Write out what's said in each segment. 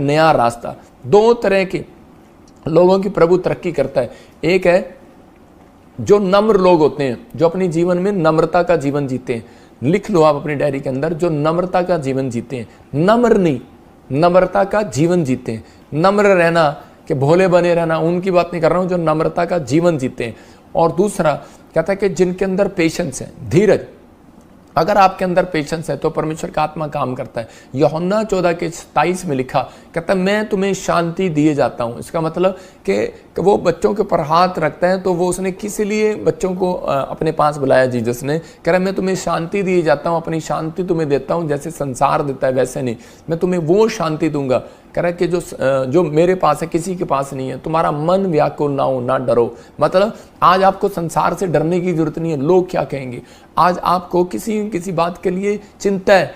नया रास्ता। दो तरह के लोगों की प्रभु तरक्की करता है। एक है जो नम्र लोग होते हैं, जो अपने जीवन में नम्रता का जीवन जीते हैं। लिख लो आप अपनी डायरी के अंदर, जो नम्रता का जीवन जीते हैं। नम्र नहीं, नम्रता का जीवन जीते हैं। नम्र रहना कि भोले बने रहना, उनकी बात नहीं कर रहा हूं, जो नम्रता का जीवन जीते हैं। और दूसरा कहता है कि जिनके अंदर पेशेंस है, धीरज। अगर आपके अंदर पेशेंस है तो परमेश्वर का आत्मा काम करता है। यूहन्ना 14:27 में लिखा, कहता है मैं तुम्हें शांति दिए जाता हूं। इसका मतलब कि वो बच्चों के ऊपर हाथ रखता है, तो वो उसने किस लिए बच्चों को अपने पास बुलाया जीसस ने। कह रहा मैं तुम्हें शांति दिए जाता हूं, अपनी शांति तुम्हें देता हूं, जैसे संसार देता है वैसे नहीं, मैं तुम्हें वो शांति दूंगा। कह रहा है कि जो मेरे पास है किसी के पास नहीं है। तुम्हारा मन व्याकुल ना हो, ना डरो। मतलब आज आपको संसार से डरने की जरूरत नहीं है, लोग क्या कहेंगे। आज आपको किसी बात के लिए चिंता है,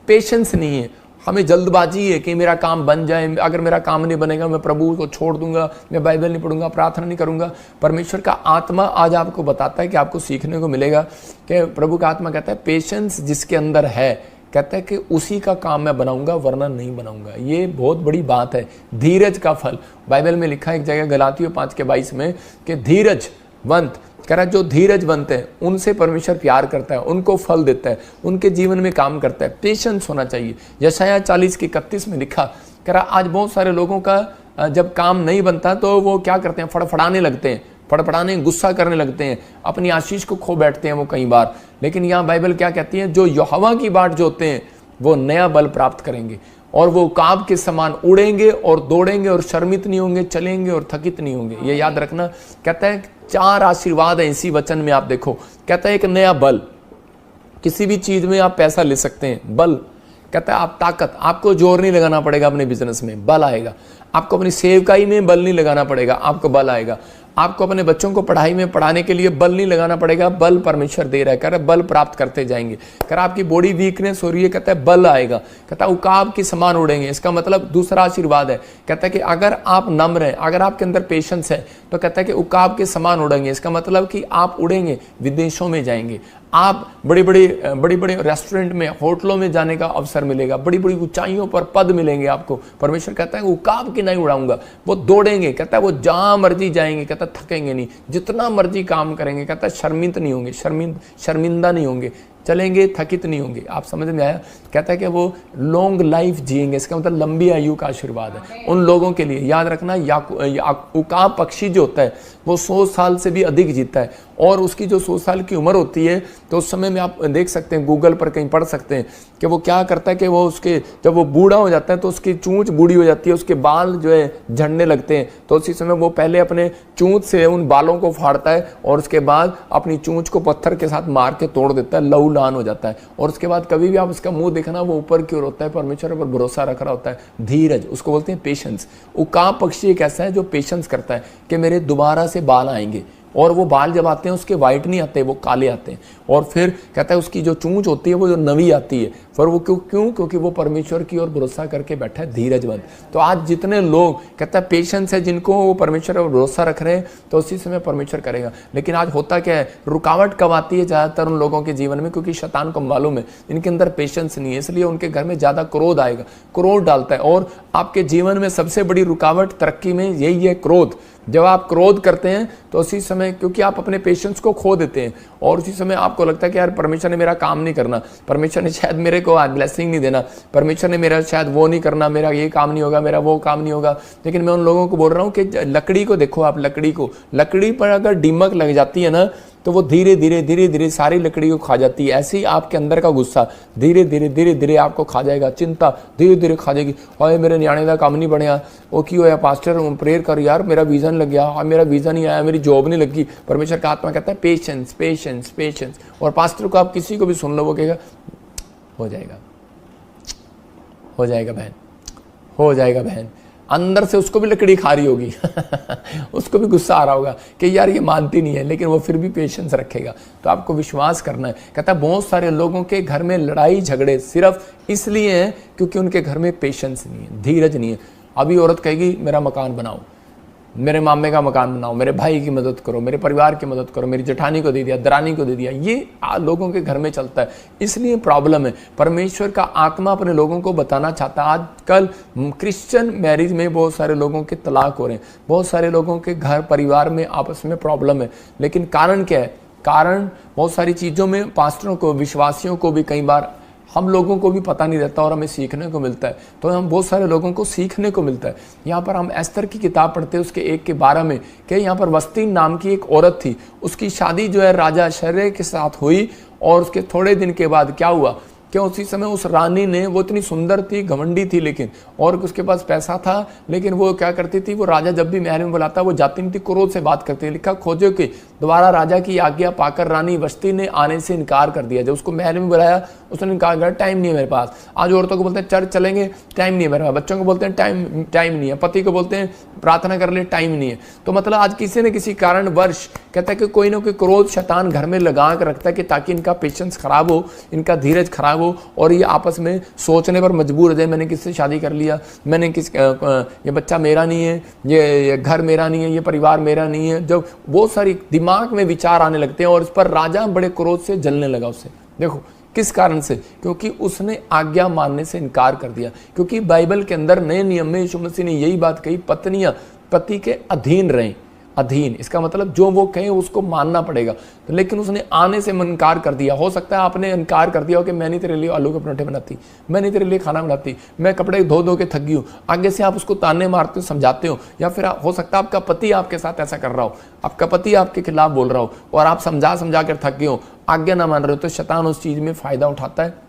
पेशेंस नहीं है, हमें जल्दबाजी है कि मेरा काम बन जाए। अगर मेरा काम नहीं बनेगा मैं प्रभु को छोड़ दूंगा, मैं बाइबल नहीं पढ़ूंगा, प्रार्थना नहीं करूंगा। परमेश्वर का आत्मा आज आपको बताता है कि आपको सीखने को मिलेगा कि प्रभु का आत्मा कहता है पेशेंस जिसके अंदर है, कहता है कि उसी का काम मैं बनाऊंगा, वरना नहीं बनाऊंगा। ये बहुत बड़ी बात है। धीरज का फल बाइबल में लिखा है एक जगह गलातियों 5:22 में कि धीरजवंत, कह रहा जो धीरजवंत है उनसे परमेश्वर प्यार करता है, उनको फल देता है, उनके जीवन में काम करता है। पेशेंस होना चाहिए। यशायाह 40:31 में लिखा, कह रहा आज बहुत सारे लोगों का जब काम नहीं बनता तो वो क्या करते हैं, फड़फड़ाने लगते हैं, फड़फड़ाने गुस्सा करने लगते हैं, अपनी आशीष को खो बैठते हैं वो कई बार। लेकिन यहाँ बाइबल क्या कहती है, जो यहोवा की बाट जोते हैं वो नया बल प्राप्त करेंगे और वो काब के समान उड़ेंगे और दौड़ेंगे और शर्मित नहीं होंगे, चलेंगे और थकित नहीं होंगे। ये याद रखना। कहता है 4 आशीर्वाद है इसी वचन में, आप देखो। कहता है एक नया बल, किसी भी चीज में आप पैसा ले सकते हैं, बल। कहता है आप ताकत, आपको जोर नहीं लगाना पड़ेगा अपने बिजनेस में, बल आएगा। आपको अपनी सेवकाई में बल नहीं लगाना पड़ेगा, आपको बल आएगा। आपको अपने बच्चों को पढ़ाई में पढ़ाने के लिए बल नहीं लगाना पड़ेगा, बल परमेश्वर दे रहा है। कह रहा है बल प्राप्त करते जाएंगे। कह रहा आपकी बॉडी वीकनेस हो रही है, कहता है बल आएगा। कहता है उकाब के समान उड़ेंगे। इसका मतलब दूसरा आशीर्वाद है, कहता है कि अगर आप नम्र हैं, अगर आपके अंदर पेशेंस है, तो कहता है कि उकाब के समान उड़ेंगे। इसका मतलब कि आप उड़ेंगे, विदेशों में जाएंगे, आप बड़े बड़े रेस्टोरेंट में, होटलों में जाने का अवसर मिलेगा, बड़ी बड़ी ऊंचाइयों पर पद मिलेंगे आपको। परमेश्वर कहता है उकाब के नहीं उड़ाऊंगा। वो दौड़ेंगे, कहता है वो जहां मर्जी जाएंगे, कहता है थकेंगे नहीं, जितना मर्जी काम करेंगे, कहता है शर्मिंद नहीं होंगे, शर्मिंदा नहीं होंगे, चलेंगे थकित नहीं होंगे। आप समझ में आया। कहता है कि वो लॉन्ग लाइफ जिएंगे। इसका मतलब लंबी आयु का आशीर्वाद है उन लोगों के लिए। याद रखना, उकाब पक्षी जो होता है वो 100 साल से भी अधिक जीता है। और उसकी जो 100 साल की उम्र होती है तो उस समय में आप देख सकते हैं, गूगल पर कहीं पढ़ सकते हैं कि वो क्या करता है कि वो उसके जब वो बूढ़ा हो जाता है तो उसकी चूंच बूढ़ी हो जाती है, उसके बाल जो है झड़ने लगते हैं। तो उसी समय वो पहले अपने चूंच से उन बालों को फाड़ता है और उसके बाद अपनी चूंच को पत्थर के साथ मार के तोड़ देता है, लहूलुहान हो जाता है। और उसके बाद कभी भी आप उसका मुंह देखना, वो ऊपर की ओर होता है, परमेश्वर पर भरोसा रख रहा होता है। धीरज, उसको बोलते हैं पेशेंस। उकाब पक्षी एक ऐसा है जो पेशेंस करता है कि मेरे दोबारा से बाल आएंगे। और वो बाल जब आते हैं उसके वाइट नहीं आते, वो काले आते हैं। और फिर कहता है उसकी जो चूंच होती है वो जो नवी आती है, पर वो क्यों? क्योंकि वो परमेश्वर की ओर भरोसा करके बैठा है, धीरजवंत। तो आज जितने लोग कहता है पेशेंस है, जिनको वो परमेश्वर पर भरोसा रख रहे हैं, तो उसी समय परमेश्वर करेगा। लेकिन आज होता क्या है, रुकावट कब आती है ज़्यादातर उन लोगों के जीवन में? क्योंकि शैतान को मालूम है इनके अंदर पेशेंस नहीं है, इसलिए उनके घर में ज़्यादा क्रोध आएगा, क्रोध डालता है। और आपके जीवन में सबसे बड़ी रुकावट तरक्की में यही है, क्रोध। जब आप क्रोध करते हैं तो उसी समय, क्योंकि आप अपने पेशेंस को खो देते हैं और उसी समय आपको लगता है कि यार परमेश्वर ने मेरा काम नहीं करना, परमेश्वर ने शायद मेरे को आज ब्लेसिंग नहीं देना, परमेश्वर ने मेरा शायद वो नहीं करना, मेरा ये काम नहीं होगा, मेरा वो काम नहीं होगा। लेकिन मैं उन लोगों को बोल रहा हूँ कि लकड़ी को देखो, आप लकड़ी पर अगर दीमक लग जाती है ना तो वो धीरे धीरे सारी लकड़ी को खा जाती है। ऐसे ही आपके अंदर का गुस्सा धीरे धीरे आपको खा जाएगा, चिंता धीरे धीरे खा जाएगी। और मेरे न्याणे का काम नहीं बनया, वो की होया पास्टर प्रेयर कर यार मेरा वीज़ा नहीं लग गया, और मेरा वीज़ा नहीं आया, मेरी जॉब नहीं लगी। परमेश्वर का आत्मा कहता है पेशेंस पेशेंस पेशेंस। और पास्टर को आप किसी को भी सुन लो, वो कहेगा हो जाएगा बहन, हो जाएगा बहन। अंदर से उसको भी लकड़ी खा रही होगी उसको भी गुस्सा आ रहा होगा कि यार ये मानती नहीं है, लेकिन वो फिर भी पेशेंस रखेगा। तो आपको विश्वास करना है। कहता है बहुत सारे लोगों के घर में लड़ाई झगड़े सिर्फ इसलिए हैं क्योंकि उनके घर में पेशेंस नहीं है, धीरज नहीं है। अभी औरत कहेगी मेरा मकान बनाओ, मेरे मामे का मकान बनाओ, मेरे भाई की मदद करो, मेरे परिवार की मदद करो, मेरी जेठानी को दे दिया, दरानी को दे दिया, ये लोगों के घर में चलता है, इसलिए प्रॉब्लम है। परमेश्वर का आत्मा अपने लोगों को बताना चाहता है। आजकल क्रिश्चियन मैरिज में बहुत सारे लोगों के तलाक हो रहे हैं, बहुत सारे लोगों के घर परिवार में आपस में प्रॉब्लम है, लेकिन कारण क्या है? कारण बहुत सारी चीज़ों में पास्टरों को, विश्वासियों को भी कई बार हम लोगों को भी पता नहीं रहता और हमें सीखने को मिलता है। तो हम बहुत सारे लोगों को सीखने को मिलता है। यहाँ पर हम एस्तर की किताब पढ़ते हैं, उसके 1:12 में कि यहाँ पर वस्ती नाम की एक औरत थी, उसकी शादी जो है राजा शर्रे के साथ हुई, और उसके थोड़े दिन के बाद क्या हुआ कि उसी समय उस रानी ने, वो इतनी सुंदर थी, घमंडी थी, लेकिन और उसके पास पैसा था, लेकिन वो क्या करती थी, वो राजा जब भी महल में बुलाता वो जाती नहीं थी, क्रोध से बात करती। लिखा खोजो कि दोबारा राजा की आज्ञा पाकर रानी वस्ती ने आने से इनकार कर दिया। जब उसको महल में बुलाया उसने इनकार कर, टाइम नहीं है मेरे पास। आज औरतों को बोलते हैं चर्च चलेंगे, टाइम नहीं है मेरे पास। बच्चों को बोलते हैं टाइम नहीं है। पति को बोलते हैं प्रार्थना कर ले, टाइम नहीं है। तो मतलब आज किसी न किसी कारण वर्ष कहता है कि कोई ना कोई क्रोध शैतान घर में लगा कर रखता है कि ताकि इनका पेशेंस खराब हो, इनका धीरज खराब हो, और ये आपस में सोचने पर मजबूर हो जाए, मैंने किससे शादी कर लिया, मैंने ये बच्चा मेरा नहीं है, ये घर मेरा नहीं है, ये परिवार मेरा नहीं है। जब बहुत सारी दिमाग में विचार आने लगते हैं, और इस पर राजा बड़े क्रोध से जलने लगा उससे। देखो किस कारण से? क्योंकि उसने आज्ञा मानने से इनकार कर दिया। क्योंकि बाइबल के अंदर नए नियम में यीशु मसीह ने यही बात कही, पत्नियां पति के अधीन रहें। अधीन इसका मतलब जो वो कहे उसको मानना पड़ेगा। तो लेकिन उसने आने से इनकार कर दिया। हो सकता है आपने इनकार कर दिया हो कि मैं नहीं तेरे लिए आलू के पराठे बनाती, मैं नहीं तेरे लिए खाना बनाती, मैं कपड़े धो धो के थक गई हूँ। आगे से आप उसको ताने मारते हो, समझाते हो, या फिर हो सकता है आपका पति आपके साथ ऐसा कर रहा हो, आपका पति आपके खिलाफ बोल रहा हो और आप समझा समझा कर थक गए हो, आज्ञा ना मान रहे हो, तो शैतान उस चीज़ में फ़ायदा उठाता है।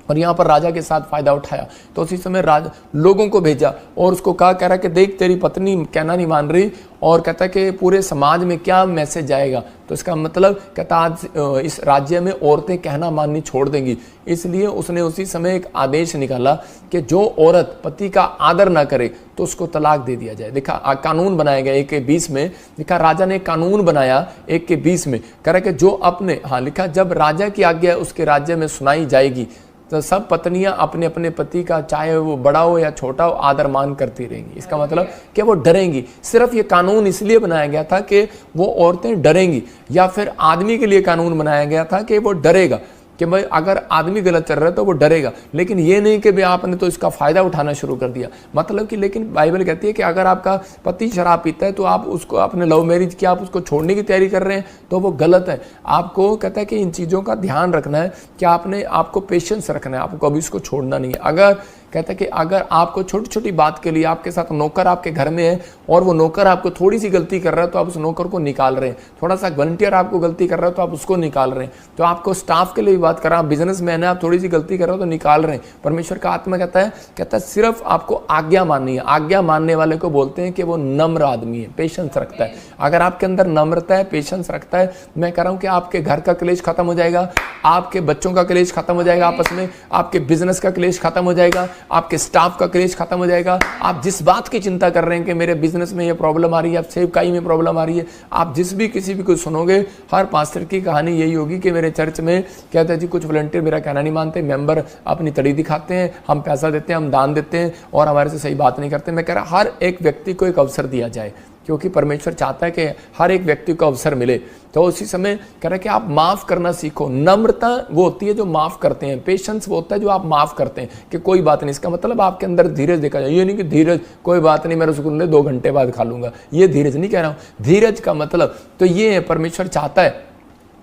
और यहाँ पर राजा के साथ फायदा उठाया। तो उसी समय राजा लोगों को भेजा और उसको कहा, कह रहा कि देख तेरी पत्नी कहना नहीं मान रही, और कहता है कि पूरे समाज में क्या मैसेज जाएगा। तो इसका मतलब कहता आज इस राज्य में औरतें कहना माननी छोड़ देंगी। इसलिए उसने उसी समय एक आदेश निकाला कि जो औरत पति का आदर ना करे तो उसको तलाक दे दिया जाए। देखा कानून बनाया गया 1:20 में। लिखा राजा ने कानून बनाया 1:20 में, कह रहा कि जो अपने लिखा जब राजा की आज्ञा उसके राज्य में सुनाई जाएगी तो सब पत्नियां अपने अपने पति का, चाहे वो बड़ा हो या छोटा हो, आदर मान करती रहेंगी। इसका मतलब कि वो डरेंगी। सिर्फ ये कानून इसलिए बनाया गया था कि वो औरतें डरेंगी, या फिर आदमी के लिए कानून बनाया गया था कि वो डरेगा कि भाई अगर आदमी गलत चल रहा है तो वो डरेगा। लेकिन ये नहीं कि भाई आपने तो इसका फायदा उठाना शुरू कर दिया। मतलब कि लेकिन बाइबल कहती है कि अगर आपका पति शराब पीता है तो आप उसको, आपने लव मैरिज किया, आप उसको छोड़ने की तैयारी कर रहे हैं तो वो गलत है। आपको कहता है कि इन चीज़ों का ध्यान रखना है कि आपको पेशेंस रखना है, आपको कभी इसको छोड़ना नहीं है। अगर कहता है कि अगर आपको छोटी छोटी बात के लिए आपके साथ नौकर आपके घर में है और वो नौकर आपको थोड़ी सी गलती कर रहा है तो आप उस नौकर को निकाल रहे हैं, थोड़ा सा वॉलंटियर आपको गलती कर रहा है तो आप उसको निकाल रहे हैं। तो आपको स्टाफ के लिए भी बात कर रहा है, बिजनेसमैन है, आप थोड़ी सी गलती कर रहे हो तो निकाल रहे हैं। परमेश्वर का आत्मा कहता है सिर्फ आपको आज्ञा माननी है। आज्ञा मानने वाले को बोलते हैं कि वो नम्र आदमी है, पेशेंस रखता है। अगर आपके अंदर नम्रता है, पेशेंस रखता है, मैं कह रहा हूँ कि आपके घर का क्लेश खत्म हो जाएगा, आपके बच्चों का क्लेश खत्म हो जाएगा आपस में, आपके बिजनेस का क्लेश खत्म हो जाएगा, आपके स्टाफ का क्लेश खत्म हो जाएगा। आप जिस बात की चिंता कर रहे हैं कि मेरे बिजनेस में ये प्रॉब्लम आ रही है, आप सेवकाई में प्रॉब्लम आ रही है, आप जिस भी किसी भी को सुनोगे, हर पास्टर की कहानी यही होगी कि मेरे चर्च में कहते हैं जी कुछ वॉलंटियर मेरा कहना नहीं मानते, मेंबर अपनी तड़ी दिखाते हैं, हम पैसा देते हैं, हम दान देते हैं और हमारे से सही बात नहीं करते। मैं कह रहा हर एक व्यक्ति को एक अवसर दिया जाए, क्योंकि परमेश्वर चाहता है कि हर एक व्यक्ति को अवसर मिले। तो उसी समय कह रहा है कि आप माफ़ करना सीखो। नम्रता वो होती है जो माफ़ करते हैं, पेशेंस वो होता है जो आप माफ़ करते हैं कि कोई बात नहीं। इसका मतलब आपके अंदर धीरज देखा जाए। ये नहीं कि धीरज कोई बात नहीं, मैं रसगुल्ले 2 घंटे बाद खा लूँगा, ये धीरज नहीं कह रहा हूँ। धीरज का मतलब तो ये है, परमेश्वर चाहता है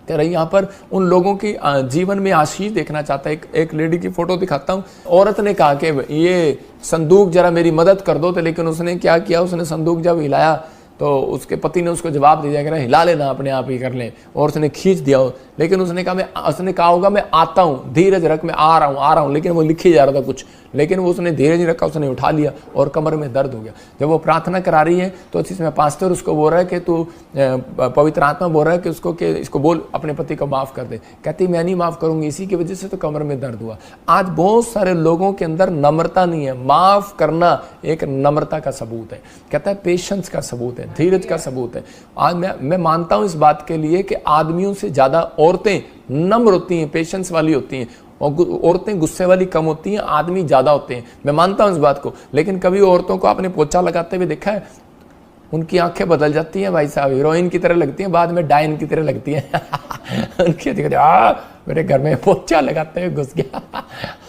कह रही यहाँ पर उन लोगों की जीवन में आशीष देखना चाहता है। एक लेडी की फोटो दिखाता हूँ। औरत ने कहा कि ये संदूक जरा मेरी मदद कर दो, तो लेकिन उसने क्या किया, उसने संदूक जब हिलाया तो उसके पति ने उसको जवाब दे दिया कि हिला लेना, अपने आप ही कर लें, और उसने खींच दिया। लेकिन उसने कहा होगा मैं आता हूँ, धीरज रख, मैं आ रहा हूँ, लेकिन वो लिखी जा रहा था कुछ, लेकिन वो उसने धीरज नहीं रखा, उसने उठा लिया और कमर में दर्द हो गया। जब वो प्रार्थना करा रही है तो इसमें पास्टर उसको बोल रहा है कि तू, पवित्र आत्मा बोल रहा है कि उसको कि इसको बोल अपने पति को माफ़ कर दे। कहती मैं नहीं माफ़ करूँगी, इसी की वजह से तो कमर में दर्द हुआ। आज बहुत सारे लोगों के अंदर नम्रता नहीं है। माफ़ करना एक नम्रता का सबूत है, कहता है पेशेंस का सबूत है, धीरज का सबूत है। आज मैं मानता हूँ इस बात के लिए कि आदमियों से ज़्यादा औरतें नम्र होती हैं, पेशेंस वाली होती हैं, और औरतें गुस्से वाली कम होती हैं, आदमी ज़्यादा होते हैं। मैं मानता हूँ इस बात को। लेकिन कभी औरतों को आपने पोछा लगाते हुए देखा है? उनकी आंखें बदल जाती हैं भाई साहब, हीरोइन की तरह लगती हैं, बाद में डायन की तरह लगती हैं। उनकी मेरे घर में पोछा लगाते हुए घुस गया।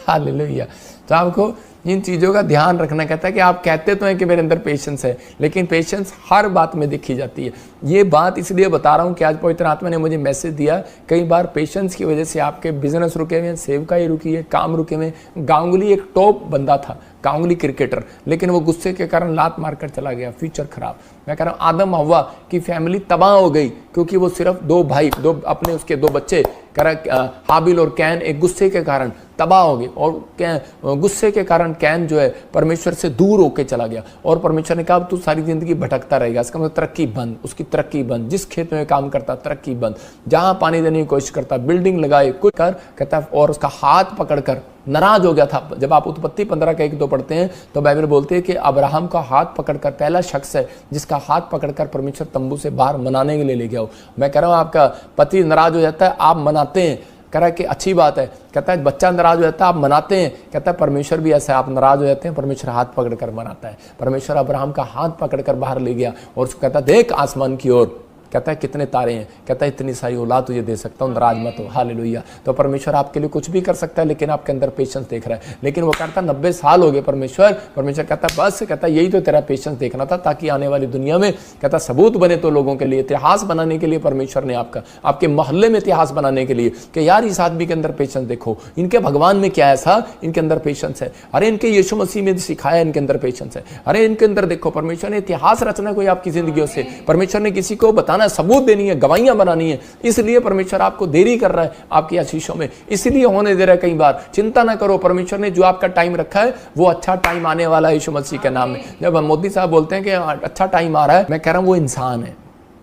हालेलुया। तो आपको इन चीज़ों का ध्यान रखना कहता है कि आप कहते तो हैं कि मेरे अंदर पेशेंस है, लेकिन पेशेंस हर बात में दिखी जाती है। ये बात इसलिए बता रहा हूँ कि आज पवित्र आत्मा ने मुझे मैसेज दिया, कई बार पेशेंस की वजह से आपके बिजनेस रुके हुए हैं, सेवकाई रुकी है, काम रुके हुए। गांगुली एक टॉप बंदा था, गांगुली क्रिकेटर, लेकिन वो गुस्से के कारण लात मारकर चला गया, फ्यूचर खराब। मैं कह रहा हूँ आदम हव्वा की फैमिली तबाह हो गई, क्योंकि वो सिर्फ दो भाई, अपने उसके दो बच्चे हाबिल और कैन एक गुस्से के कारण तबाह हो गए, और गुस्से के कारण कैन जो है परमेश्वर से दूर होकर चला गया, और परमेश्वर ने कहा तू सारी जिंदगी भटकता रहेगा। इसका मतलब तरक्की बंद, उसकी तरक्की बंद, जिस खेत में काम करता तरक्की बंद, जहां पानी देने की कोशिश करता, बिल्डिंग लगाए कुछ कर कहता, और उसका हाथ पकड़कर नाराज हो गया था। जब आप उत्पत्ति 15 का 1-2 पढ़ते हैं तो बाइबल बोलते हैं कि अब्राहम का हाथ पकड़कर, पहला शख्स है जिसका हाथ पकड़कर परमेश्वर तंबू से बाहर मनाने के लिए ले गया हो। मैं कह रहा हूँ आपका पति नाराज हो जाता है, आप मनाते हैं, कह रहा है कि अच्छी बात है। कहता है बच्चा नाराज हो जाता है, आप मनाते हैं। कहता है परमेश्वर भी ऐसा है, आप नाराज हो जाते हैं, परमेश्वर हाथ पकड़कर मनाता है। परमेश्वर अब्राहम का हाथ पकड़कर बाहर ले गया और उसको कहता देख आसमान की ओर, कहता है कितने तारे हैं, कहता है इतनी सारी औलाद तुझे दे सकता हूँ, नाराज मत हो। हालेलुया। तो परमेश्वर आपके लिए कुछ भी कर सकता है, लेकिन आपके अंदर पेशेंस देख रहा है। लेकिन वो कहता 90 साल हो गए परमेश्वर कहता बस, कहता यही तो तेरा पेशेंस देखना था, ताकि आने वाली दुनिया में कहता सबूत बने तो लोगों के लिए, इतिहास बनाने के लिए परमेश्वर ने आपके मोहल्ले में इतिहास बनाने के लिए कि यार इस आदमी के अंदर पेशेंस देखो, इनके भगवान में क्या ऐसा, इनके अंदर पेशेंस है। अरे इनके यीशु मसीह में सिखाया, इनके अंदर पेशेंस है। अरे इनके अंदर देखो, परमेश्वर ने इतिहास रचना कोई आपकी जिंदगियों से, परमेश्वर ने किसी को बताना, सबूत देनी है, गवाहियां बनानी है। इसलिए परमेश्वर आपको देरी कर रहा है आपकी आशीषों में, इसलिए होने दे रहा है। कई बार चिंता ना करो, परमेश्वर ने जो आपका टाइम रखा है वो अच्छा टाइम आने वाला है यीशु मसीह के नाम में। जब मोदी साहब बोलते हैं कि अच्छा टाइम आ रहा है, मैं कह रहा हूं वो इंसान है,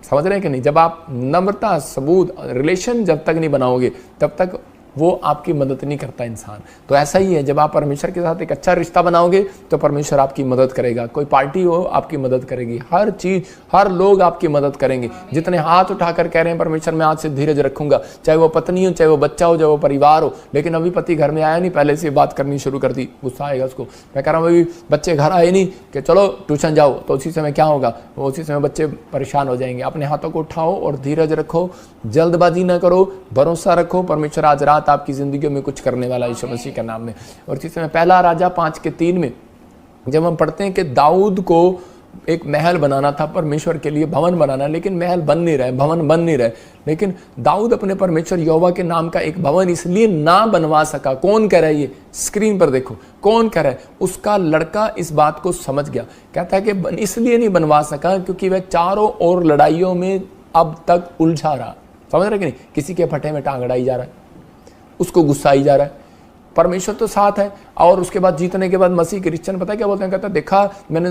समझ रहे हैं कि नहीं। जब आप नम्रता, सबूत, रिलेशन जब तक नहीं बनाओगे तब तक वो आपकी मदद नहीं करता इंसान। तो ऐसा ही है, जब आप परमेश्वर के साथ एक अच्छा रिश्ता बनाओगे तो परमेश्वर आपकी मदद करेगा। कोई पार्टी हो आपकी मदद करेगी, हर चीज, हर लोग आपकी मदद करेंगे। जितने हाथ उठाकर कह रहे हैं परमेश्वर मैं आज से धीरज रखूंगा, चाहे वो पत्नी हो, चाहे वो बच्चा हो, चाहे वो परिवार हो, लेकिन अभी पति घर में आया नहीं, पहले से बात करनी शुरू कर दी, गुस्सा आएगा उसको। मैं कह रहा हूँ अभी बच्चे घर आए नहीं कि चलो ट्यूशन जाओ, तो उसी समय क्या होगा, उसी समय बच्चे परेशान हो जाएंगे। अपने हाथों को उठाओ और धीरज रखो, जल्दबाजी ना करो, भरोसा रखो, परमेश्वर आज रात आपकी जिंदगी में कुछ करने वाला यीशु मसीह के नाम में। और इसी समय पहला राजा 5:3 में जब हम पढ़ते हैं कि दाऊद को एक महल बनाना था परमेश्वर के लिए, भवन बनाना, लेकिन महल बन नहीं रहे, भवन बन नहीं रहे। लेकिन दाऊद अपने परमेश्वर यहोवा के नाम का एक भवन इसलिए ना बनवा सका। कौन कह रहा है, ये स्क्रीन पर देखो कौन कह रहा है, उसका लड़का इस बात को समझ गया। कहता है कि इसलिए नहीं बनवा सका क्योंकि वह चारों ओर लड़ाइयों में अब तक उलझा रहा। समझ रहे कि नहीं, किसी के फटे में टांग अड़ाई जा रहा है, उसको गुस्सा ही जा रहा है। परमेश्वर तो साथ है। और उसके बाद जीतने के बाद मसीह क्रिश्चियन पता है क्या बोलते हैं, कहता देखा मैंने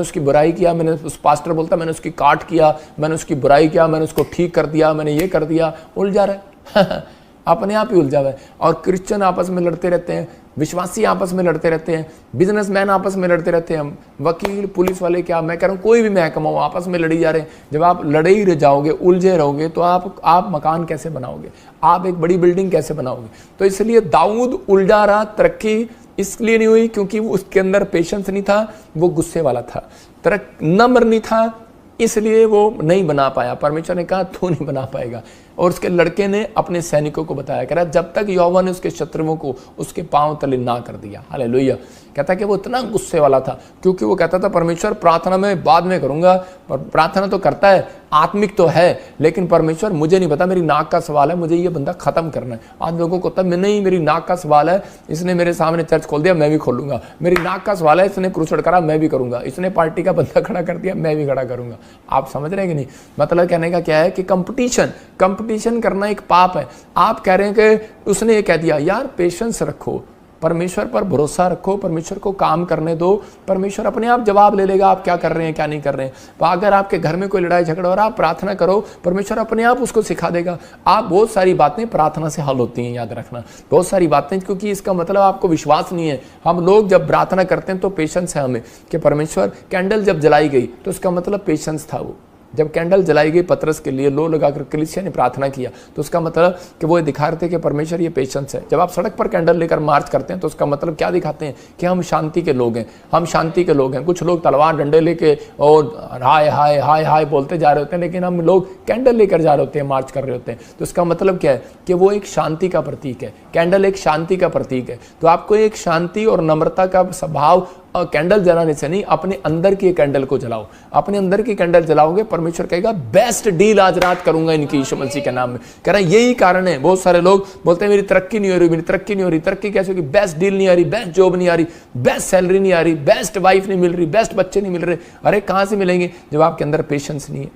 उसकी बुराई किया, मैंने उस पास्टर बोलता मैंने उसकी काट किया, मैंने उसकी बुराई किया, मैंने उसको ठीक कर दिया, मैंने ये कर दिया। उलझा रहा है अपने आप ही उलझा हुआ है। और क्रिश्चियन आपस में लड़ते रहते हैं, विश्वासी आपस में लड़ते रहते हैं, बिजनेसमैन आपस में लड़ते रहते हैं, वकील पुलिस वाले, क्या मैं कह रहा हूँ कोई भी महकमा हो, आपस में लड़ी जा रहे हैं। जब आप लड़े ही रह जाओगे, उलझे रहोगे, तो आप मकान कैसे बनाओगे, आप एक बड़ी बिल्डिंग कैसे बनाओगे। तो इसलिए दाऊद उलझा रहा, तरक्की इसलिए नहीं हुई क्योंकि उसके अंदर पेशेंस नहीं था, वो गुस्से वाला था, नम्र नहीं था, इसलिए वो नहीं बना पाया। परमेश्वर ने कहा तू नहीं बना पाएगा। और उसके लड़के ने अपने सैनिकों को बताया, कह रहा जब तक यहोवा ने उसके शत्रुओं को उसके पांव तले ना कर दिया। हालेलुया। कहता कि वो इतना गुस्से वाला था क्योंकि वो कहता था परमेश्वर प्रार्थना में बाद में करूंगा, पर प्रार्थना तो करता है, आत्मिक तो है, लेकिन परमेश्वर मुझे नहीं पता, मेरी नाक का सवाल है, मुझे ये बंदा खत्म करना है। आज लोगों को तब नहीं, मेरी नाक का सवाल है, इसने मेरे सामने चर्च खोल दिया, मैं भी खोलूंगा। मेरी नाक का सवाल है, इसने क्रूसेड करा, मैं भी करूंगा। इसने पार्टी का बंदा खड़ा कर दिया, मैं भी खड़ा करूंगा। आप समझ रहे हैं कि नहीं। मतलब कहने का क्या है कि कंपटीशन करना एक पाप है। आप कह रहे हैं कि उसने ये कह दिया, यार पेशेंस रखो, परमेश्वर पर भरोसा रखो, परमेश्वर को काम करने दो, परमेश्वर अपने आप जवाब ले लेगा आप क्या कर रहे हैं क्या नहीं कर रहे हैं। तो अगर आपके घर में कोई लड़ाई झगड़ा हो रहा है, आप प्रार्थना करो, परमेश्वर अपने आप उसको सिखा देगा। आप बहुत सारी बातें प्रार्थना से हल होती हैं, याद रखना, बहुत सारी बातें, क्योंकि इसका मतलब आपको विश्वास नहीं है। हम लोग जब प्रार्थना करते हैं तो पेशेंस है हमें, कि परमेश्वर कैंडल जब जलाई गई तो उसका मतलब पेशेंस था। वो जब कैंडल जलाई गई पतरस के लिए, लो लगाकर कलीसिया ने प्रार्थना किया, तो उसका मतलब कि वो दिखा रहे थे कि परमेश्वर ये पेशेंस है। जब आप सड़क पर कैंडल लेकर मार्च करते हैं तो उसका मतलब क्या दिखाते हैं कि हम शांति के लोग हैं, हम शांति के लोग हैं। कुछ लोग तलवार डंडे लेके और हाय हाय हाय हाय बोलते जा रहे होते हैं, लेकिन हम लोग कैंडल लेकर जा रहे होते हैं, मार्च कर रहे होते हैं। तो इसका मतलब क्या है कि वो एक शांति का प्रतीक है, कैंडल एक शांति का प्रतीक है। तो आपको एक शांति और नम्रता का स्वभाव कैंडल जलाने से नहीं, अपने अंदर की कैंडल को जलाओ। अपने अंदर की कैंडल जलाओगे, परमेश्वर कहेगा बेस्ट डील आज रात करूंगा इनकी, यीशु मसीह के नाम में। कह रहा है यही कारण है, बहुत सारे लोग बोलते हैं मेरी तरक्की नहीं हो रही, मेरी तरक्की नहीं हो रही। तरक्की कैसे होगी? बेस्ट डील नहीं आ रही, बेस्ट जॉब नहीं आ रही, बेस्ट सैलरी नहीं आ रही, बेस्ट वाइफ नहीं मिल रही, बेस्ट बच्चे नहीं मिल रहे। अरे कहां से मिलेंगे जब आपके अंदर पेशेंस नहीं है।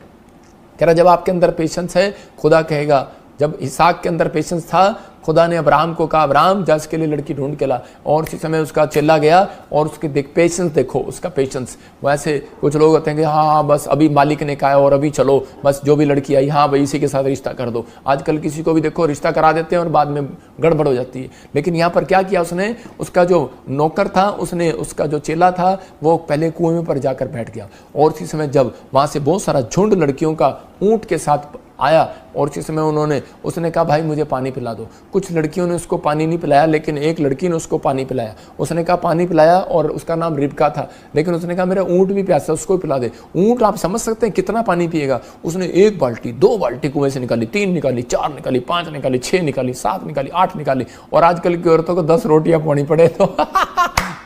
कह रहा जब आपके अंदर पेशेंस है, खुदा कहेगा, जब इसहाक के अंदर पेशेंस था, खुदा ने अब्राहम को कहा अब्राहम जा इसके लिए लड़की ढूंढ के ला, और उसी समय उसका चेला गया और उसके पेशेंस देखो, उसका पेशेंस। वैसे कुछ लोग होते हैं कि हाँ बस अभी मालिक ने कहा और अभी चलो बस जो भी लड़की आई हाँ भाई इसी के साथ रिश्ता कर दो। आजकल किसी को भी देखो रिश्ता करा देते हैं और बाद में गड़बड़ हो जाती है। लेकिन यहाँ पर क्या किया उसने, उसका जो नौकर था, उसने उसका जो चेला था वो पहले कुएं पर जाकर बैठ गया, और उसी समय जब वहाँ से बहुत सारा झुंड लड़कियों का ऊँट के साथ आया, और उसी समय उसने कहा भाई मुझे पानी पिला दो। कुछ लड़कियों ने उसको पानी नहीं पिलाया, लेकिन एक लड़की ने उसको पानी पिलाया। उसने कहा पानी पिलाया, और उसका नाम रिबका था, लेकिन उसने कहा मेरा ऊँट भी प्यासा, उसको पिला दे। ऊँट आप समझ सकते हैं कितना पानी पिएगा। उसने 1 बाल्टी 2 बाल्टी कुएं से निकाली, 3 निकाली, 4 निकाली, 5 निकाली, 6 निकाली, 7 निकाली, 8 निकाली, और आजकल की औरतों को 10 रोटियां पानी पड़े तो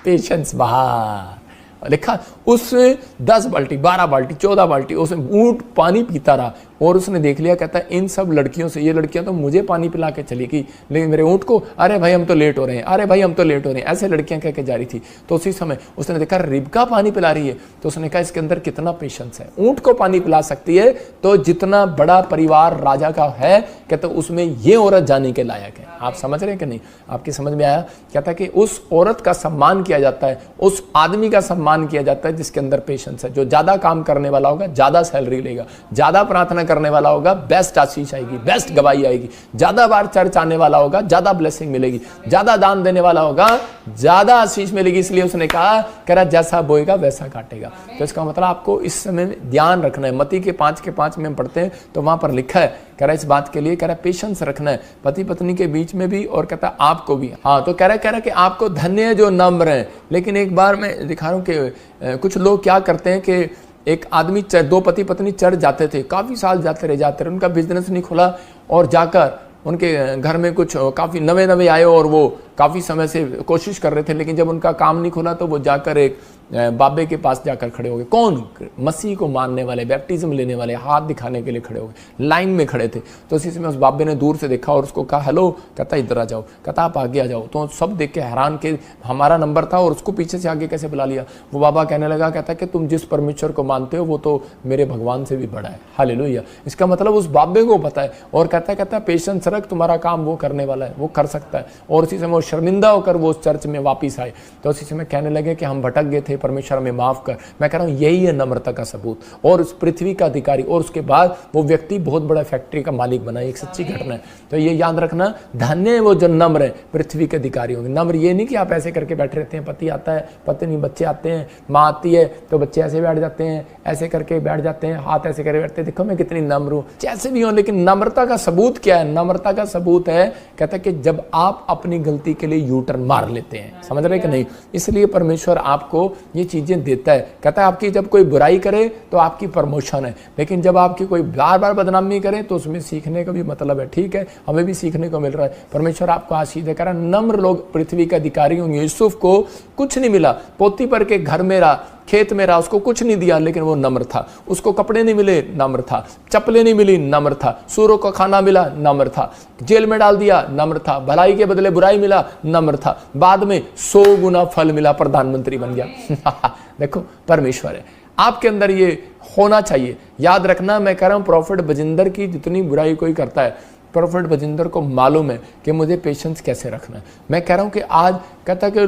पेशेंस बाहर लिखा। उसने 10 बाल्टी 12 बाल्टी 14 बाल्टी उसने ऊँट पानी पीता रहा, और उसने देख लिया, कहता है इन सब लड़कियों से, ये लड़कियां तो मुझे पानी पिला के चली गई, लेकिन मेरे ऊँट को अरे भाई हम तो लेट हो रहे हैं, अरे भाई हम तो लेट हो रहे हैं, ऐसे लड़कियां कह के जा रही थी। तो उसी समय उसने देखा रिबका पानी पिला रही है, तो उसने कहा इसके अंदर कितना पेशेंस है। ऊँट को पानी पिला सकती है तो जितना बड़ा परिवार राजा का है, कहते उसमें ये औरत जाने के लायक है। आप समझ रहे हैं कि नहीं? आपकी समझ में आया? कहता कि उस औरत का सम्मान किया जाता है, उस आदमी का सम्मान किया जाता है जिसके अंदर पेशेंस है। जो ज्यादा काम करने वाला होगा ज्यादा सैलरी लेगा, ज्यादा प्रार्थना करने वाला होगा बेस्ट आशीष आएगी, बेस्ट गवाही आएगी, ज्यादा बार चर्च आने वाला होगा ज्यादा ब्लेसिंग मिलेगी, ज्यादा दान देने वाला होगा ज्यादा आशीष मिलेगी। इसलिए उसने कहा कह रहा जैसा बोएगा वैसा काटेगा। तो इसका मतलब आपको इस समय ध्यान रखना है। मत्ती के 5 में हम पढ़ते हैं तो वहां पर लिखा है, कह रहा इस बात के लिए, कह रहा पेशेंस रखना है पति पत्नी के बीच में भी, और कहता आपको भी। हाँ तो कह रहा कि आपको धन्य है जो नम्र है। लेकिन एक बार मैं दिखा रहा हूँ कि कुछ लोग क्या करते हैं कि एक आदमी 2 पति पत्नी चर्च जाते थे, काफ़ी साल जाते रहे, उनका बिजनेस नहीं खुला, और जाकर उनके घर में कुछ काफ़ी नवे आए और वो काफ़ी समय से कोशिश कर रहे थे, लेकिन जब उनका काम नहीं खुला तो वो जाकर एक बाबे के पास जाकर खड़े हो गए। कौन? मसीह को मानने वाले, बैप्टिज्म लेने वाले, हाथ दिखाने के लिए खड़े हो गए, लाइन में खड़े थे। तो उसी समय उस बाबे ने दूर से देखा और उसको कहा हेलो, कहता इधर आ जाओ, कहता आप आगे आ जाओ। तो सब देख के हैरान के हमारा नंबर था और उसको पीछे से आगे कैसे बुला लिया। वो बाबा कहने लगा, कहता कि तुम जिस परमेश्वर को मानते हो वो तो मेरे भगवान से भी बड़ा है। हालेलुया। इसका मतलब उस बाबे को पता है, और कहता पेशेंस रख, तुम्हारा काम वो करने वाला है, वो कर सकता है। और उसी समय वो शर्मिंदा होकर वो उस चर्च में वापिस आए। तो उसी समय कहने लगे कि हम भटक गए थे, परमेश्वर में माफ कर। मैं कह रहा हूं यही है नम्रता का सबूत, और उस पृथ्वी का अधिकारी। और उसके बाद वो व्यक्ति बहुत बड़ा फैक्ट्री का मालिक बना, एक सच्ची घटना है। तो ये याद रखना, धन्य है वो जो नम्र है, पृथ्वी के अधिकारी होंगे। नम्र ये नहीं कि आप ऐसे करके बैठे रहते हैं, पति आता है, पत्नी बच्चे आते हैं, माँ आती है तो बच्चे ऐसे बैठ जाते हैं, ऐसे करके बैठ जाते हैं, हाथ ऐसे करके बैठते हैं, देखो मैं कितनी नम्र हूं। जैसे भी हो, लेकिन नम्रता का सबूत क्या है? नम्रता का सबूत है, कहता है कि जब आप अपनी गलती के लिए यू टर्न मार लेते हैं। समझ रहे कि नहीं? इसलिए परमेश्वर आपको ये चीजें देता है। कहता है आपकी जब कोई बुराई करे तो आपकी प्रमोशन है, लेकिन जब आपकी कोई बार बार बदनामी करे तो उसमें सीखने का भी मतलब है। ठीक है, हमें भी सीखने को मिल रहा है। परमेश्वर आपको आशीष दे। कह रहा नम्र लोग पृथ्वी के अधिकारी होंगे। यूसुफ को कुछ नहीं मिला, पोतीफर के घर में रहा, खेत में रहा, उसको कुछ नहीं दिया, लेकिन वो नम्र था। उसको कपड़े नहीं मिले, नम्र था। चप्पलें नहीं मिली, नम्र था। सूरों का खाना मिला, नम्र था। जेल में डाल दिया, नम्र था। भलाई के बदले बुराई मिला, नम्र था। बाद में 100 गुना फल मिला, प्रधानमंत्री बन गया। देखो परमेश्वर है, आपके अंदर ये होना चाहिए। याद रखना, मैं कह रहा हूं प्रॉफिट बजिंदर की जितनी बुराई कोई करता है, प्रॉफिट बजिंदर को मालूम है कि मुझे पेशेंस कैसे रखना है। मैं कह रहा हूं कि आज कहता कि